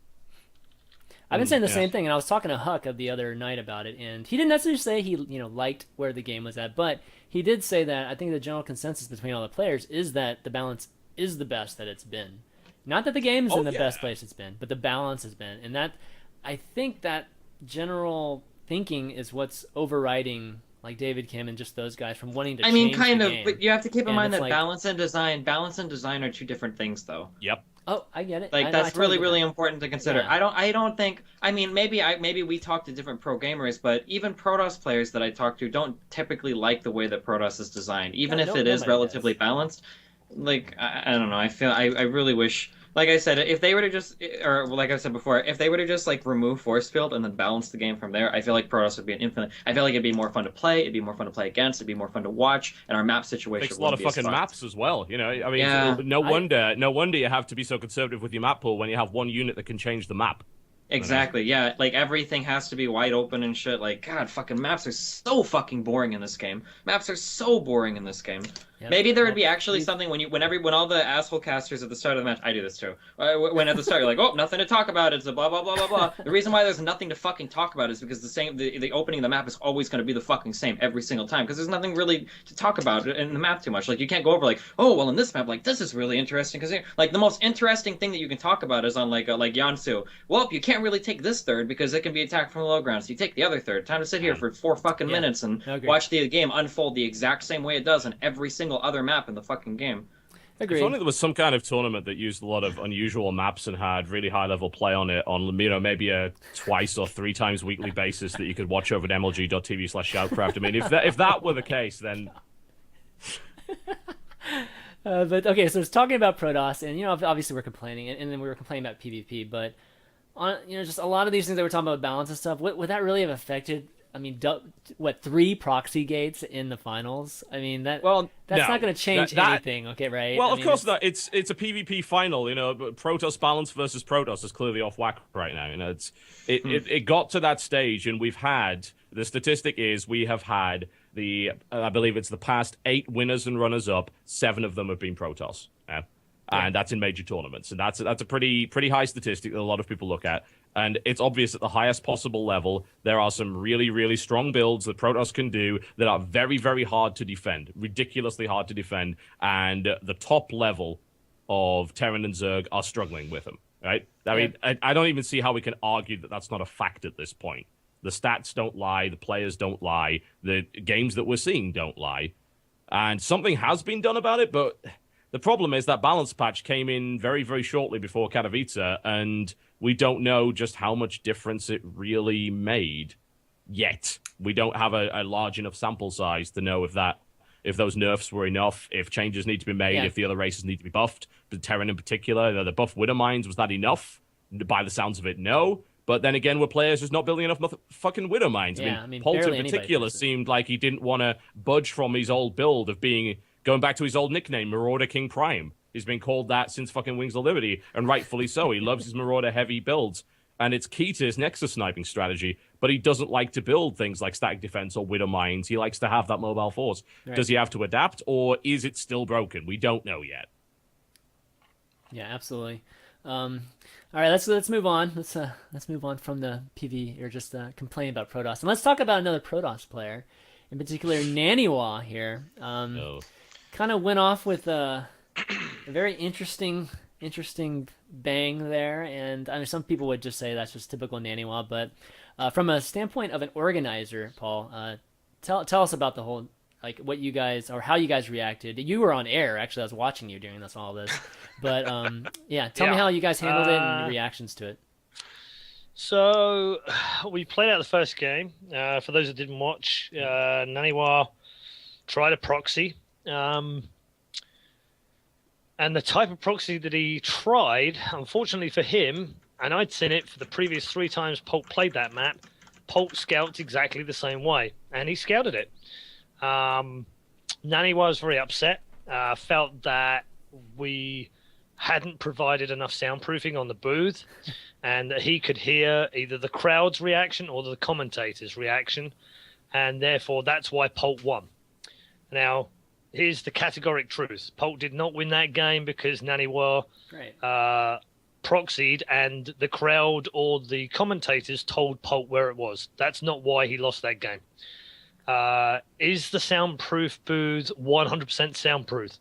I've been saying the same thing, and I was talking to Huck the other night about it, and he didn't necessarily say he liked where the game was at, but he did say that I think the general consensus between all the players is that the balance is the best that it's been. Not that the game's in the best place it's been, but the balance has been. And that, I think that general thinking is what's overriding like David Kim and just those guys from wanting to change the game. But you have to keep in mind that balance and design are two different things, though. Yep. Oh, I get it. Like, that's really important to consider. Yeah. I don't think, I mean, maybe we talk to different pro gamers, but even Protoss players that I talk to don't typically like the way that Protoss is designed, even if it is relatively balanced. Like, I don't know, I really wish, like I said, if they were to just, or like I said before, if they were to just like remove force field and then balance the game from there, I feel like Protoss would be an infinite. I feel like it'd be more fun to play, it'd be more fun to play against, it'd be more fun to watch, and our map situation takes a lot of fucking maps as well, you know. I mean, no wonder you have to be so conservative with your map pool when you have one unit that can change the map. Exactly, yeah. Like, everything has to be wide open and shit. Like, God, fucking maps are so fucking boring in this game. Maps are so boring in this game. Yep. Maybe there would be actually something when all the asshole casters at the start of the match, I do this too. When at the start you're like, oh, nothing to talk about. It's a blah blah blah blah blah. The reason why there's nothing to fucking talk about is because the opening of the map is always going to be the fucking same every single time, because there's nothing really to talk about in the map too much. Like, you can't go over like, oh, well, in this map, like, this is really interesting, because like the most interesting thing that you can talk about is on like Yansu. Well, you can't can't really take this third because it can be attacked from the low ground. So you take the other third. Time to sit here for 4 fucking minutes and watch the game unfold the exact same way it does on every single other map in the fucking game. Agreed. If only there was some kind of tournament that used a lot of unusual maps and had really high-level play on it on, maybe a twice or 3 times weekly basis that you could watch over at mlg.tv/shoutcraft. I mean, if that were the case, then... But okay, so it's talking about Protoss, and obviously we're complaining, and then we were complaining about PvP, but on just a lot of these things that we're talking about balance and stuff, would that really have affected? I mean, 3 proxy gates in the finals? I mean, that's not going to change anything, okay, right? Well, of course not. It's a PvP final, but Protoss balance versus Protoss is clearly off whack right now. It got to that stage, and the statistic is we have had I believe it's the past 8 winners and runners-up, 7 of them have been Protoss. Yeah? And that's in major tournaments. And that's a pretty high statistic that a lot of people look at. And it's obvious at the highest possible level, there are some really, really strong builds that Protoss can do that are very, very hard to defend, ridiculously hard to defend. And the top level of Terran and Zerg are struggling with them, right? I mean, I don't even see how we can argue that that's not a fact at this point. The stats don't lie, the players don't lie, the games that we're seeing don't lie. And something has been done about it, but the problem is that balance patch came in very, very shortly before Katowice, and we don't know just how much difference it really made yet. We don't have a large enough sample size to know if those nerfs were enough, if changes need to be made, if the other races need to be buffed. But Terran in particular, the buff Widow Mines, was that enough? By the sounds of it, no. But then again, were players just not building enough fucking Widow Mines? I mean Holt in particular seemed like he didn't want to budge from his old build of going back to his old nickname, Marauder King Prime. He's been called that since fucking Wings of Liberty, and rightfully so. He loves his Marauder heavy builds, and it's key to his Nexus sniping strategy, but he doesn't like to build things like static defense or Widow Mines. He likes to have that mobile force. Right. Does he have to adapt, or is it still broken? We don't know yet. Yeah, absolutely. All right, let's move on. Let's move on from the PV or just complaining about Protoss, and let's talk about another Protoss player, in particular Naniwa here. Kind of went off with a very interesting bang there, and I mean some people would just say that's just typical Naniwa, but from a standpoint of an organizer, Paul, tell us about the whole, like, what you guys, or how you guys reacted. You were on air, actually. I was watching you during all this. But, tell me how you guys handled it and your reactions to it. So, we played out the first game. For those that didn't watch, Naniwa tried a proxy. And the type of proxy that he tried, unfortunately for him, and I'd seen it for the previous 3 times Polt played that map, Polt scouts exactly the same way. And he scouted it. Naniwa was very upset, felt that we hadn't provided enough soundproofing on the booth, and that he could hear either the crowd's reaction or the commentator's reaction, and therefore that's why Polt won. Now, here's the categoric truth. Polt did not win that game because Naniwa proxied and the crowd or the commentators told Polt where it was. That's not why he lost that game. Is the soundproof booth 100% soundproof?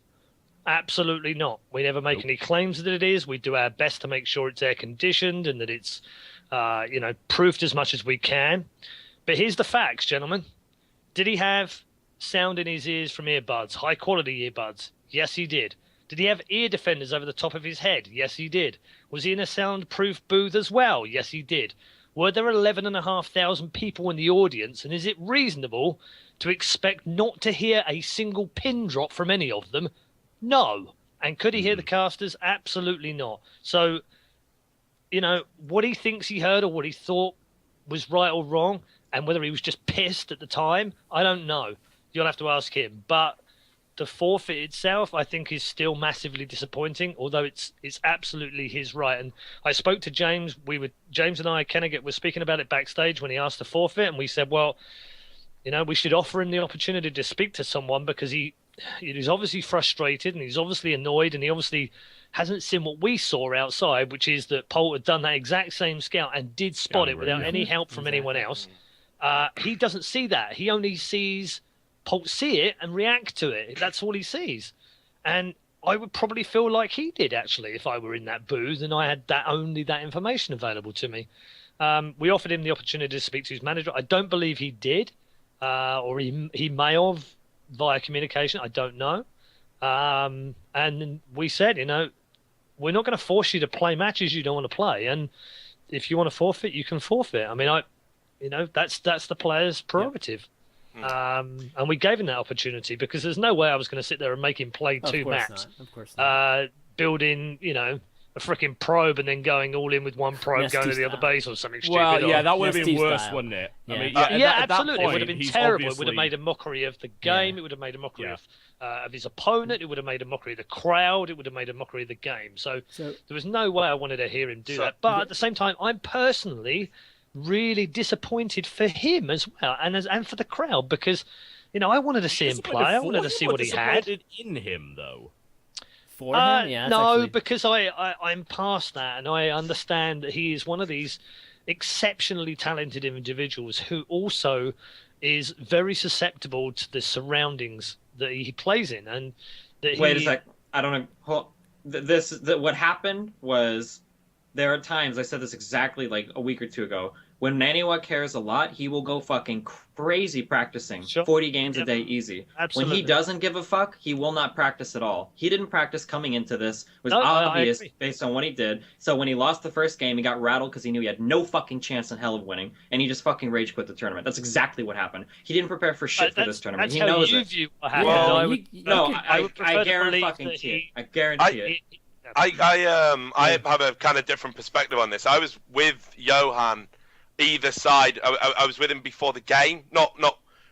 Absolutely not. We never make any claims that it is. We do our best to make sure it's air conditioned and that it's, proofed as much as we can. But here's the facts, gentlemen. Did he have sound in his ears from earbuds, high quality earbuds? Yes, he did. Did he have ear defenders over the top of his head? Yes, he did. Was he in a soundproof booth as well? Yes, he did. Were there 11,500 people in the audience, and is it reasonable to expect not to hear a single pin drop from any of them? No. And could he hear the casters? Absolutely not. So, what he thinks he heard or what he thought was right or wrong, and whether he was just pissed at the time, I don't know. You'll have to ask him. But the forfeit itself, I think, is still massively disappointing, although it's absolutely his right. And I spoke to James. James and I, Kennegat, were speaking about it backstage when he asked to forfeit, and we said, well, we should offer him the opportunity to speak to someone because he's obviously frustrated and he's obviously annoyed and he obviously hasn't seen what we saw outside, which is that Polt had done that exact same scout and did spot it without any help from anyone else. He doesn't see that. He only sees Polt see it and react to it. That's all he sees. And I would probably feel like he did actually if I were in that booth and I had only that information available to me. We offered him the opportunity to speak to his manager. I don't believe he did, or he may have via communication. I don't know. And we said, we're not going to force you to play matches you don't want to play, and if you want to forfeit, you can forfeit. I mean, that's the player's prerogative. And we gave him that opportunity because there's no way I was going to sit there and make him play two maps. Of course not. Building, a freaking probe and then going all in with one probe going to the other base or something stupid. Well, yeah, that would have been worse, style. wouldn't it? Yeah. I mean, absolutely. It would have been he's terrible. It would obviously- have made a mockery of the game. It would have made a mockery of his opponent. It would have made a mockery of the crowd. It would have made a mockery of the game. So there was no way I wanted to hear him do that. But at the same time, I'm personally really disappointed for him as well, and for the crowd because, I wanted to see him play. I wanted to see what he had. In him, though. For him? Yeah, no, actually... because I'm past that, and I understand that he is one of these exceptionally talented individuals who also is very susceptible to the surroundings that he plays in, and that Wait a sec. I don't know. What happened was there are times, I said this exactly like a week or two ago, when Naniwa cares a lot, he will go fucking crazy practicing. 40 games a day easy. Absolutely. When he doesn't give a fuck, he will not practice at all. He didn't practice coming into this. It was obvious based on what he did. So when he lost the first game, he got rattled because he knew he had no fucking chance in hell of winning, and he just fucking rage quit the tournament. That's exactly what happened. He didn't prepare for shit for this tournament. He knows it. View what happened. Well, I guarantee it. I have a kind of different perspective on this. I was with Johan either side. I was with him before the game, not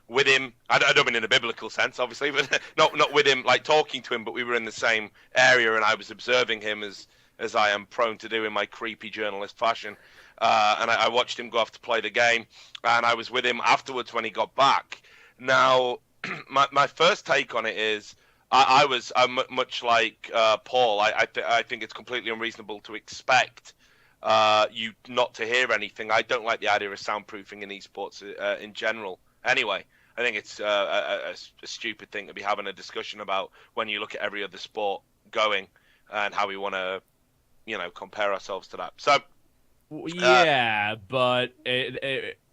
with him. I don't mean in a biblical sense, obviously, but not with him, like talking to him. But we were in the same area, and I was observing him as I am prone to do in my creepy journalist fashion. And I watched him go off to play the game, and I was with him afterwards when he got back. Now, my first take on it is I'm much like Paul. I think it's completely unreasonable to expect you not to hear anything. I don't like the idea of soundproofing in esports in general. Anyway, I think it's a stupid thing to be having a discussion about when you look at every other sport going and how we want to, compare ourselves to that. So, but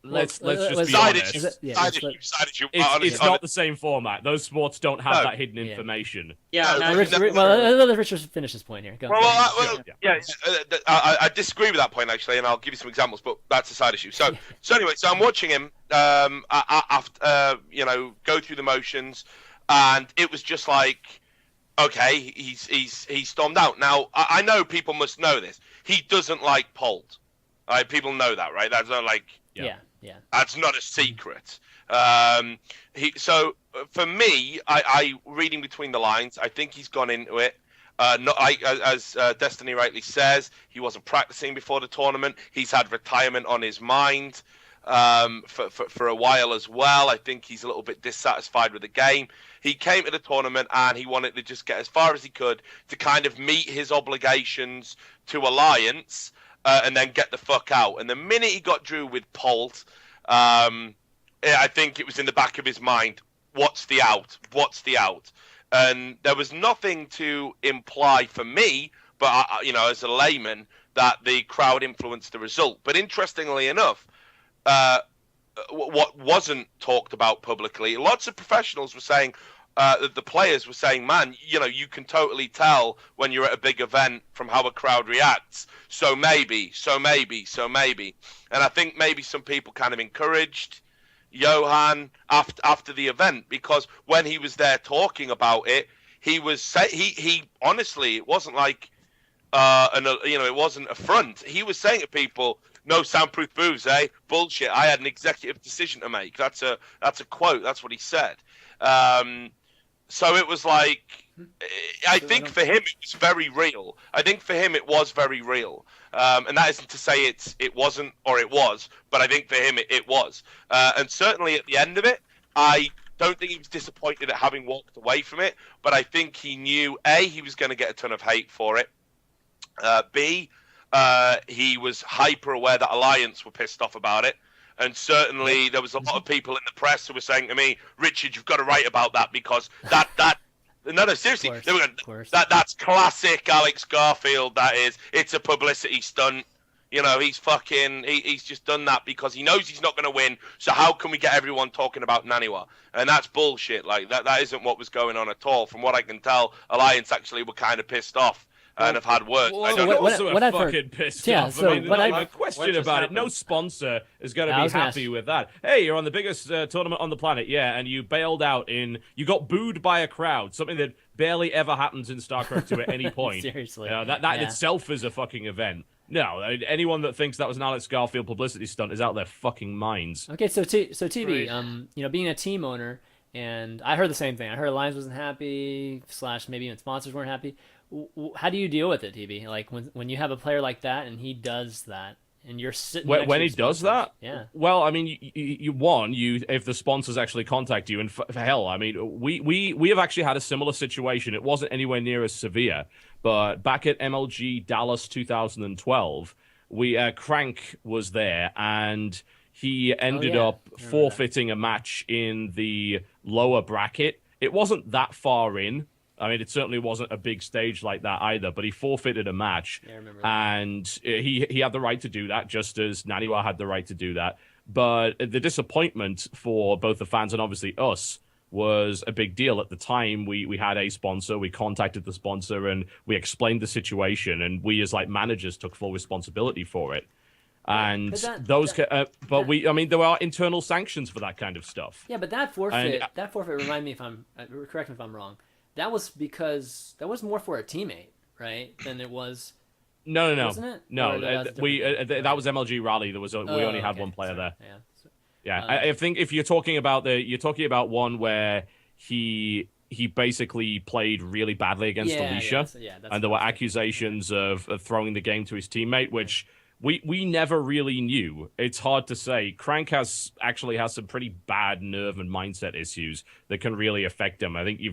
let's just be honest. It's not the same format. Those sports don't have that hidden information. Let Richard finish his point here. Go. I disagree with that point actually, and I'll give you some examples. But that's a side issue. So anyway, I'm watching him after go through the motions, and it was just like, okay, he's stormed out. Now I know people must know this. He doesn't like Polt. People know that, right? That's not like that's not a secret. So for me, I reading between the lines, I think he's gone into it. As Destiny rightly says, he wasn't practicing before the tournament. He's had retirement on his mind for a while as well. I think he's a little bit dissatisfied with the game. He came to the tournament and he wanted to just get as far as he could to kind of meet his obligations to Alliance. And then get the fuck out. And the minute he got drew with Polt, I think it was in the back of his mind, what's the out? What's the out? And there was nothing to imply for me, but, as a layman, that the crowd influenced the result. But interestingly enough, what wasn't talked about publicly, lots of professionals were saying, the players were saying, man, you can totally tell when you're at a big event from how a crowd reacts. So maybe. And I think maybe some people kind of encouraged Johan after the event, because when he was there talking about it, he honestly, it wasn't like, it wasn't a front. He was saying to people, no soundproof booths, eh? Bullshit. I had an executive decision to make. That's a quote. That's what he said. So it was like, I think for him it was very real. And that isn't to say it wasn't or it was, but I think for him it was. And certainly at the end of it, I don't think he was disappointed at having walked away from it, but I think he knew, A, he was going to get a ton of hate for it. B, he was hyper aware that Alliance were pissed off about it. And certainly there was a lot of people in the press who were saying to me, Richard, you've got to write about that because that No, seriously. Of course, They were of course. that's classic Alex Garfield. That is. It's a publicity stunt. You know, he's just done that because he knows he's not going to win. So how can we get everyone talking about Naniwa? And that's bullshit. Like that isn't what was going on at all. From what I can tell, Alliance actually were kind of pissed off and have had work. Well, I don't they're know. also what I've fucking heard- pissed Yeah, off. so I mean, what no I've- question What just about it. No happened? sponsor is going to I be was gonna happy ask- with that. Hey, you're on the biggest tournament on the planet, yeah, and you bailed out you got booed by a crowd, something that barely ever happens in StarCraft 2 at any point. Seriously. That in Yeah. itself is a fucking event. No, anyone that thinks that was an Alex Garfield publicity stunt is out their fucking minds. Okay, so TV, Right. being a team owner, and I heard the same thing. I heard Alliance wasn't happy, / maybe even sponsors weren't happy. How do you deal with it, TV? Like when you have a player like that and he does that, and you're sitting next When to he your does sponsors. that, Yeah. Well, I mean, if the sponsors actually contact you, and for hell, I mean, we have actually had a similar situation. It wasn't anywhere near as severe, but back at MLG Dallas 2012, Crank was there, and he ended up forfeiting a match in the lower bracket. It wasn't that far in. I mean, it certainly wasn't a big stage like that either, but he forfeited a match, Yeah, I remember that. and he had the right to do that, just as Naniwa had the right to do that. But the disappointment for both the fans and obviously us was a big deal. At the time, we had a sponsor, we contacted the sponsor, and we explained the situation, and we as like managers took full responsibility for it. And I mean, there are internal sanctions for that kind of stuff. Yeah, but that forfeit remind me if I'm correct me if I'm wrong. That was because that was more for a teammate, right? Than it was. No. Wasn't it? No, Or that was that was MLG Rally. We only had one player there. Yeah. Yeah, I think if you're talking about one where he basically played really badly against Alicia, and there were accusations of throwing the game to his teammate, which we never really knew. It's hard to say. Crank actually has some pretty bad nerve and mindset issues that can really affect him. I think it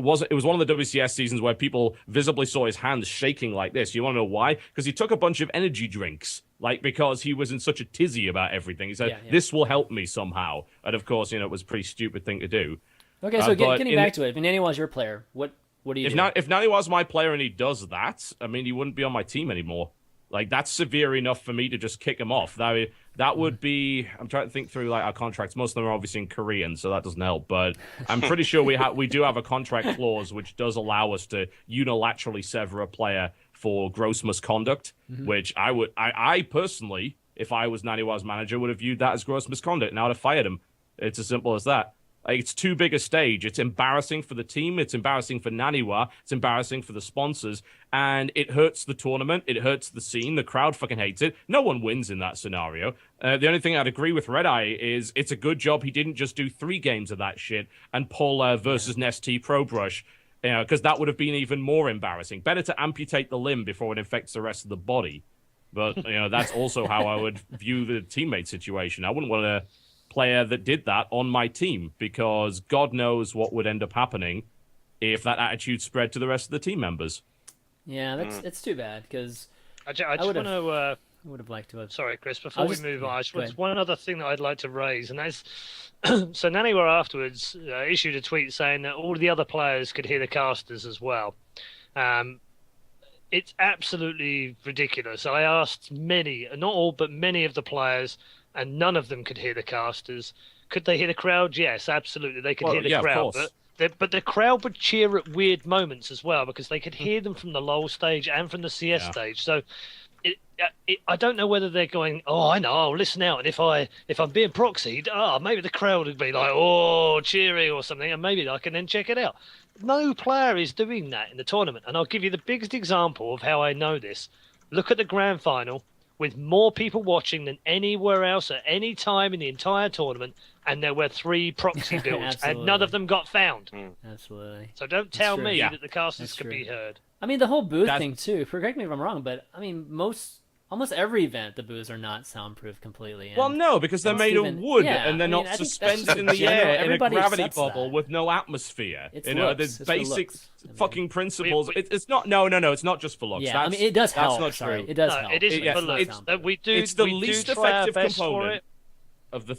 was one of the WCS seasons where people visibly saw his hands shaking like this. You want to know why? Because he took a bunch of energy drinks, because he was in such a tizzy about everything. He said, "This will help me somehow," and of course, it was a pretty stupid thing to do. Okay, so getting back to it, if Naniwa's your player, what do you do? If Naniwa's my player and he does that, I mean, he wouldn't be on my team anymore. Like, that's severe enough for me to just kick him off. That would be... I'm trying to think through our contracts. Most of them are obviously in Korean, so that doesn't help. But I'm pretty sure we do have a contract clause which does allow us to unilaterally sever a player for gross misconduct, which I personally, if I was Naniwa's manager, would have viewed that as gross misconduct, and I would have fired him. It's as simple as that. It's too big a stage. It's embarrassing for the team. It's embarrassing for Naniwa. It's embarrassing for the sponsors. And it hurts the tournament. It hurts the scene. The crowd fucking hates it. No one wins in that scenario. The only thing I'd agree with ReDeYe is it's a good job he didn't just do 3 games of that shit and pull versus Nestea Pro Brush, because that would have been even more embarrassing. Better to amputate the limb before it infects the rest of the body. But, that's also how I would view the teammate situation. I wouldn't want to... player that did that on my team, because God knows what would end up happening if that attitude spread to the rest of the team members. Yeah, it's too bad, because I just want to. I would have liked to have. Sorry, Chris. Before we move on, there's one other thing that I'd like to raise, and that's so Naniwa afterwards issued a tweet saying that all the other players could hear the casters as well. It's absolutely ridiculous. I asked many, not all, but many of the players, and none of them could hear the casters. Could they hear the crowd? Yes, absolutely. They could hear the crowd. But the crowd would cheer at weird moments as well, because they could hear them from the LoL stage and from the CS stage. So I don't know whether they're going, oh, I know, I'll listen out. And if I'm being proxied, maybe the crowd would be like, oh, cheering or something, and maybe I can then check it out. No player is doing that in the tournament. And I'll give you the biggest example of how I know this. Look at the grand final, with more people watching than anywhere else at any time in the entire tournament, and there were 3 proxy builds, and none of them got found. Absolutely. So don't tell me that the casters could be heard. I mean, the whole booth thing too. Correct me if I'm wrong, but I mean, almost every event, the booths are not soundproof completely. Well, no, because they're made of wood, and they're not suspended in the air in a gravity bubble with no atmosphere. There's basic fucking principles. It's not. No, it's not just for looks. Yeah, I mean, it does help. That's not true. It does help. It isn't for looks. It's the least effective component. of the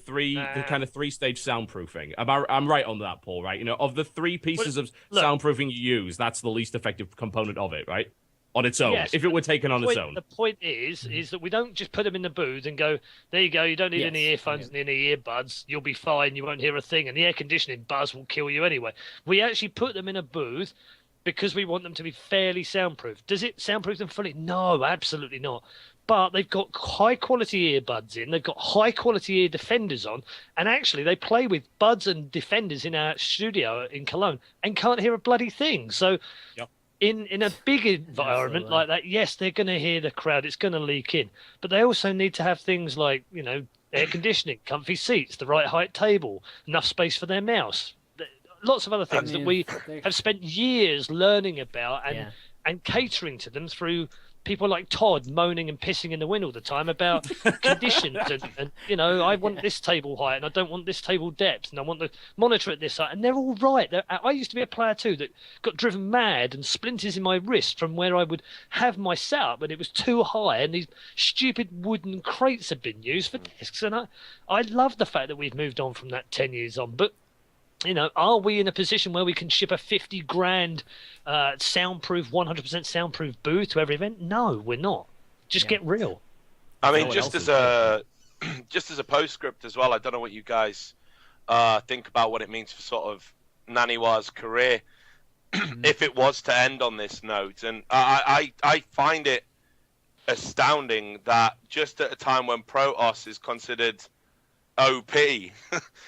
kind of 3-stage soundproofing. I'm right on that, Paul, right? You know, of the 3 pieces of soundproofing you use, that's the least effective component of it, right? On its own, yes, if it were taken on its own. The point is that we don't just put them in the booth and go, there you go, you don't need any earphones and any earbuds, you'll be fine, you won't hear a thing, and the air conditioning buzz will kill you anyway. We actually put them in a booth because we want them to be fairly soundproof. Does it soundproof them fully? No, absolutely not. But they've got high quality earbuds in, they've got high quality ear defenders on, and actually they play with buds and defenders in our studio in Cologne and can't hear a bloody thing. So in a big environment like that, yes, they're going to hear the crowd, it's going to leak in. But they also need to have things like, you know, air conditioning, comfy seats, the right height table, enough space for their mouse. Lots of other things that we have spent years learning about and catering to them through people like Todd moaning and pissing in the wind all the time about conditions and you know, I want this table height and I don't want this table depth and I want the monitor at this height, and they're all right. I used to be a player too that got driven mad and splinters in my wrist from where I would have my setup and it was too high and these stupid wooden crates had been used for discs, and I love the fact that we've moved on from that 10 years on, but you know, are we in a position where we can ship a 50 grand soundproof, 100% soundproof booth to every event? No, we're not. Just get real. I mean, just as a postscript as well, I don't know what you guys think about what it means for sort of Naniwa's career if it was to end on this note. And I find it astounding that just at a time when Protoss is considered OP,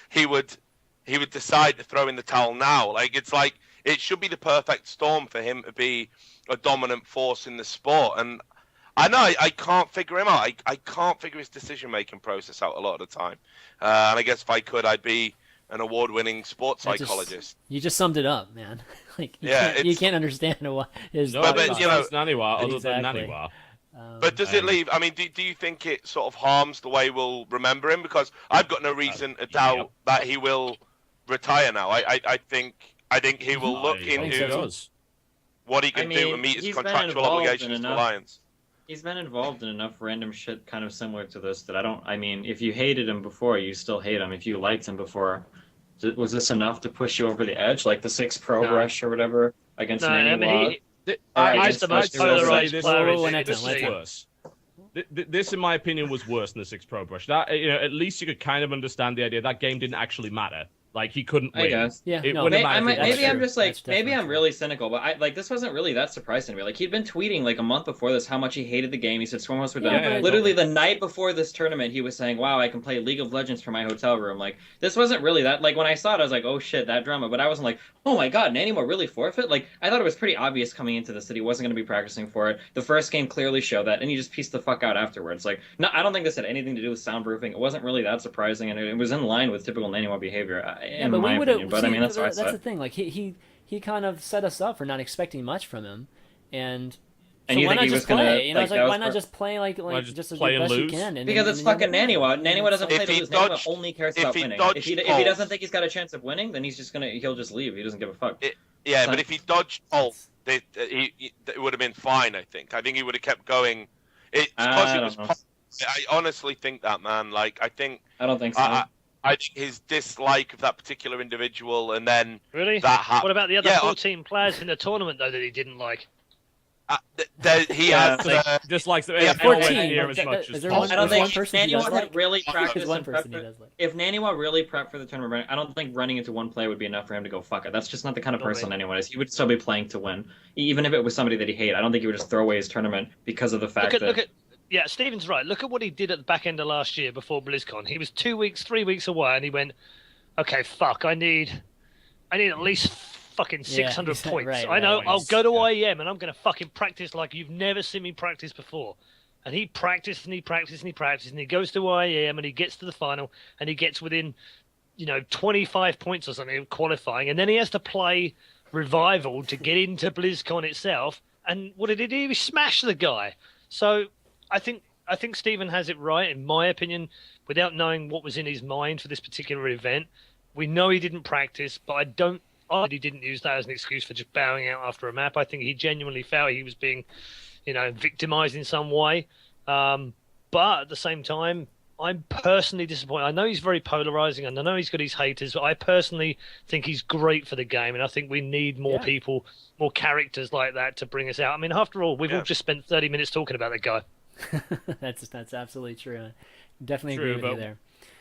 he would decide to throw in the towel now. Like, it's like it should be the perfect storm for him to be a dominant force in the sport. And I know I can't figure him out. I can't figure his decision-making process out a lot of the time. And I guess if I could, I'd be an award-winning sports psychologist. You just summed it up, man. Like, you can't understand what his. No, but you know, Naniwa, other than Naniwa. But does it leave? I mean, do you think it sort of harms the way we'll remember him? Because I've got no reason to doubt that he will retire now. I think he will look into what he can do and meet his contractual obligations to Alliance. He's been involved in enough random shit kind of similar to this that I mean, if you hated him before, you still hate him. If you liked him before, was this enough to push you over the edge? Like the 6 Pro Rush or whatever against Naniwa? I'd say this is worse. This, in my opinion, was worse than the 6 Pro Brush. That, you know, at least you could kind of understand the idea that game didn't actually matter. Like, he couldn't win. I guess. Yeah, maybe I'm just like, maybe I'm really cynical, but this wasn't really that surprising to me. Like, he'd been tweeting like a month before this how much he hated the game. He said Stormhosts were done. Literally the night before this tournament, he was saying, wow, I can play League of Legends from my hotel room. Like, this wasn't really that. Like, when I saw it, I was like, oh shit, that drama. But I wasn't like, oh my god, Naniwa really forfeit? Like, I thought it was pretty obvious coming into this that he wasn't going to be practicing for it. The first game clearly showed that, and he just pieced the fuck out afterwards. Like, no, I don't think this had anything to do with soundproofing. It wasn't really that surprising, and it was in line with typical Naniwa behavior, in my opinion. But I mean, that's the thing. Like he kind of set us up for not expecting much from him, and so you why think not he just was play? gonna, You know, like, why not just play like just as play best and you lose? can? Because it's fucking Naniwa. Naniwa doesn't play to lose. Naniwa only cares about winning. If he doesn't think he's got a chance of winning, then he'll just leave. He doesn't give a fuck. But if he dodged it would have been fine. I think he would have kept going. I honestly think that, man. Like, I don't think so. I think his dislike of that particular individual, and then really that happened. What about the other 14 players in the tournament though that he didn't like? He has dislikes the 14 here as much as I don't think Naniwa had really practiced one person he does like. If Naniwa really prepped for the tournament, I don't think running into one play would be enough for him to go fuck it. That's just not the kind of person Naniwa is. He would still be playing to win, even if it was somebody that he hated. I don't think he would just throw away his tournament because of the fact that. Yeah, Stephen's right. Look at what he did at the back end of last year before BlizzCon. He was 3 weeks away, and he went, "Okay, fuck, I need at least fucking 600 points. I know. I'll go to IEM, and I'm going to fucking practice like you've never seen me practice before." And he practiced, and he practiced, and he practiced, and he goes to IEM, and he gets to the final, and he gets within, 25 points or something of qualifying, and then he has to play Revival to get into BlizzCon itself. And what did he do? He smashed the guy. So I think Stephen has it right, in my opinion, without knowing what was in his mind for this particular event. We know he didn't practice, but he didn't use that as an excuse for just bowing out after a map. I think he genuinely felt he was being, victimized in some way. But at the same time, I'm personally disappointed. I know he's very polarizing, and I know he's got his haters, but I personally think he's great for the game, and I think we need more people, more characters like that to bring us out. I mean, after all, we've all just spent 30 minutes talking about that guy. That's absolutely true. Definitely True, agree with you there.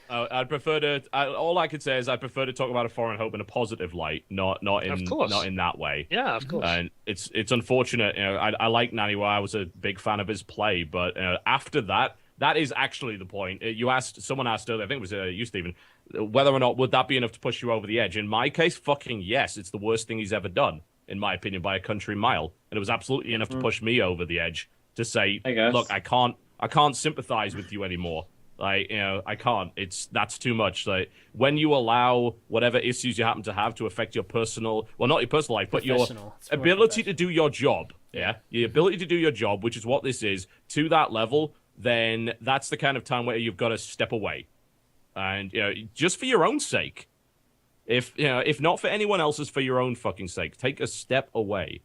I'd prefer to. All I could say is I prefer to talk about A Foreign Hope in a positive light, not in that way. Yeah, of course. And it's unfortunate. I like Naniwa. I was a big fan of his play, but after that, that is actually the point. Someone asked earlier, I think it was you, Stephen, whether or not would that be enough to push you over the edge. In my case, fucking yes. It's the worst thing he's ever done, in my opinion, by a country mile, and it was absolutely enough to push me over the edge to say, look, I can't sympathize with you anymore. Like, I can't. That's too much. Like, when you allow whatever issues you happen to have to affect your personal, well, not your personal life, but your ability to do your job. Yeah, your ability to do your job, which is what this is, to that level, then that's the kind of time where you've got to step away, and just for your own sake. If not for anyone else's, for your own fucking sake, take a step away.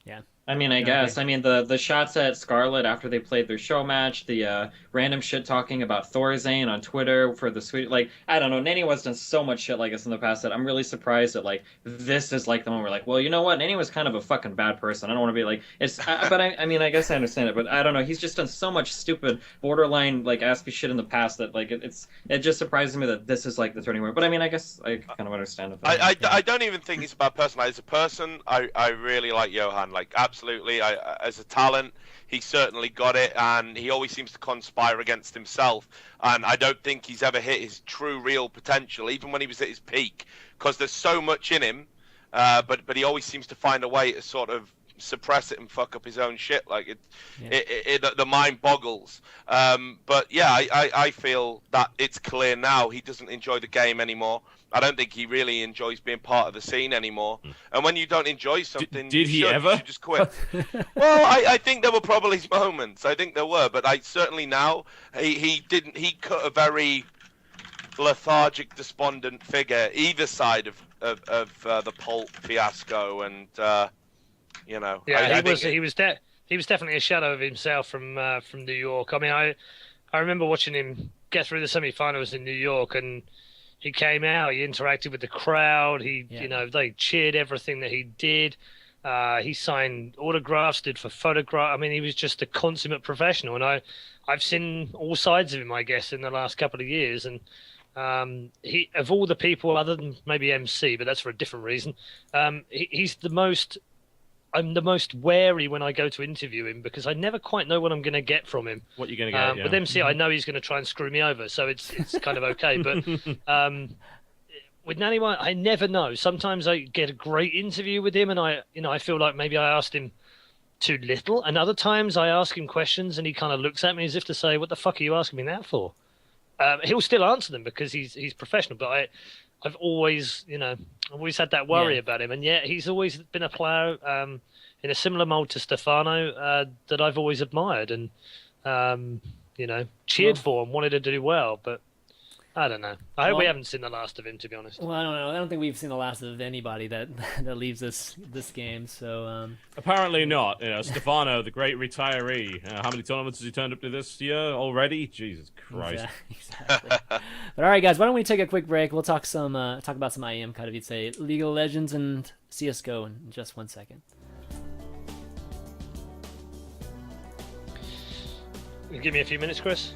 Yeah. I mean, I guess. I mean, the shots at Scarlet after they played their show match, the random shit talking about Thorzane on Twitter for the sweet, like, I don't know, Naniwa's done so much shit like this in the past that I'm really surprised that, like, this is like the one where, like, well, you know what, Naniwa's kind of a fucking bad person. I don't want to be like, I mean, I guess I understand it, but I don't know, he's just done so much stupid, borderline, like, aspy shit in the past that, like, it just surprises me that this is, like, the turning point. But I mean, I guess I kind of understand it. I don't even think he's a bad person. Like, as a person, I really like Johan, like, absolutely. As a talent, he certainly got it, and he always seems to conspire against himself. And I don't think he's ever hit his true, real potential, even when he was at his peak, because there's so much in him. But he always seems to find a way to sort of suppress it and fuck up his own shit. Like the mind boggles. But yeah, I feel that it's clear now he doesn't enjoy the game anymore. I don't think he really enjoys being part of the scene anymore. And when you don't enjoy something, did he ever? You should just quit. Well, I think there were probably moments. I think there were, but I certainly now he didn't. He cut a very lethargic, despondent figure either side of the Pulp fiasco, and Yeah, he was definitely a shadow of himself from New York. I mean, I remember watching him get through the semi-finals in New York, and he came out, he interacted with the crowd, they cheered everything that he did. He signed autographs, did for photograph. I mean, he was just a consummate professional, and I've seen all sides of him, I guess, in the last couple of years. And he, of all the people, other than maybe MC, but that's for a different reason, he's the most. I'm the most wary when I go to interview him because I never quite know what I'm going to get from him. What you're going to get, yeah. With MC, I know he's going to try and screw me over, so it's kind of okay. But with Naniwa, I never know. Sometimes I get a great interview with him, and I feel like maybe I asked him too little. And other times I ask him questions, and he kind of looks at me as if to say, "What the fuck are you asking me that for?" He'll still answer them because he's professional, but I've always had that worry about him, and yet he's always been a player in a similar mold to Stefano that I've always admired and cheered for and wanted to do well. But I don't know. I hope we haven't seen the last of him, to be honest. Well, I don't know. I don't think we've seen the last of anybody that leaves this game. So apparently not. Stefano, the great retiree. How many tournaments has he turned up to this year already? Jesus Christ. Exactly. But all right, guys, why don't we take a quick break? We'll talk about some IEM Katowice, League of Legends, and CS:GO in just 1 second. Give me a few minutes, Chris.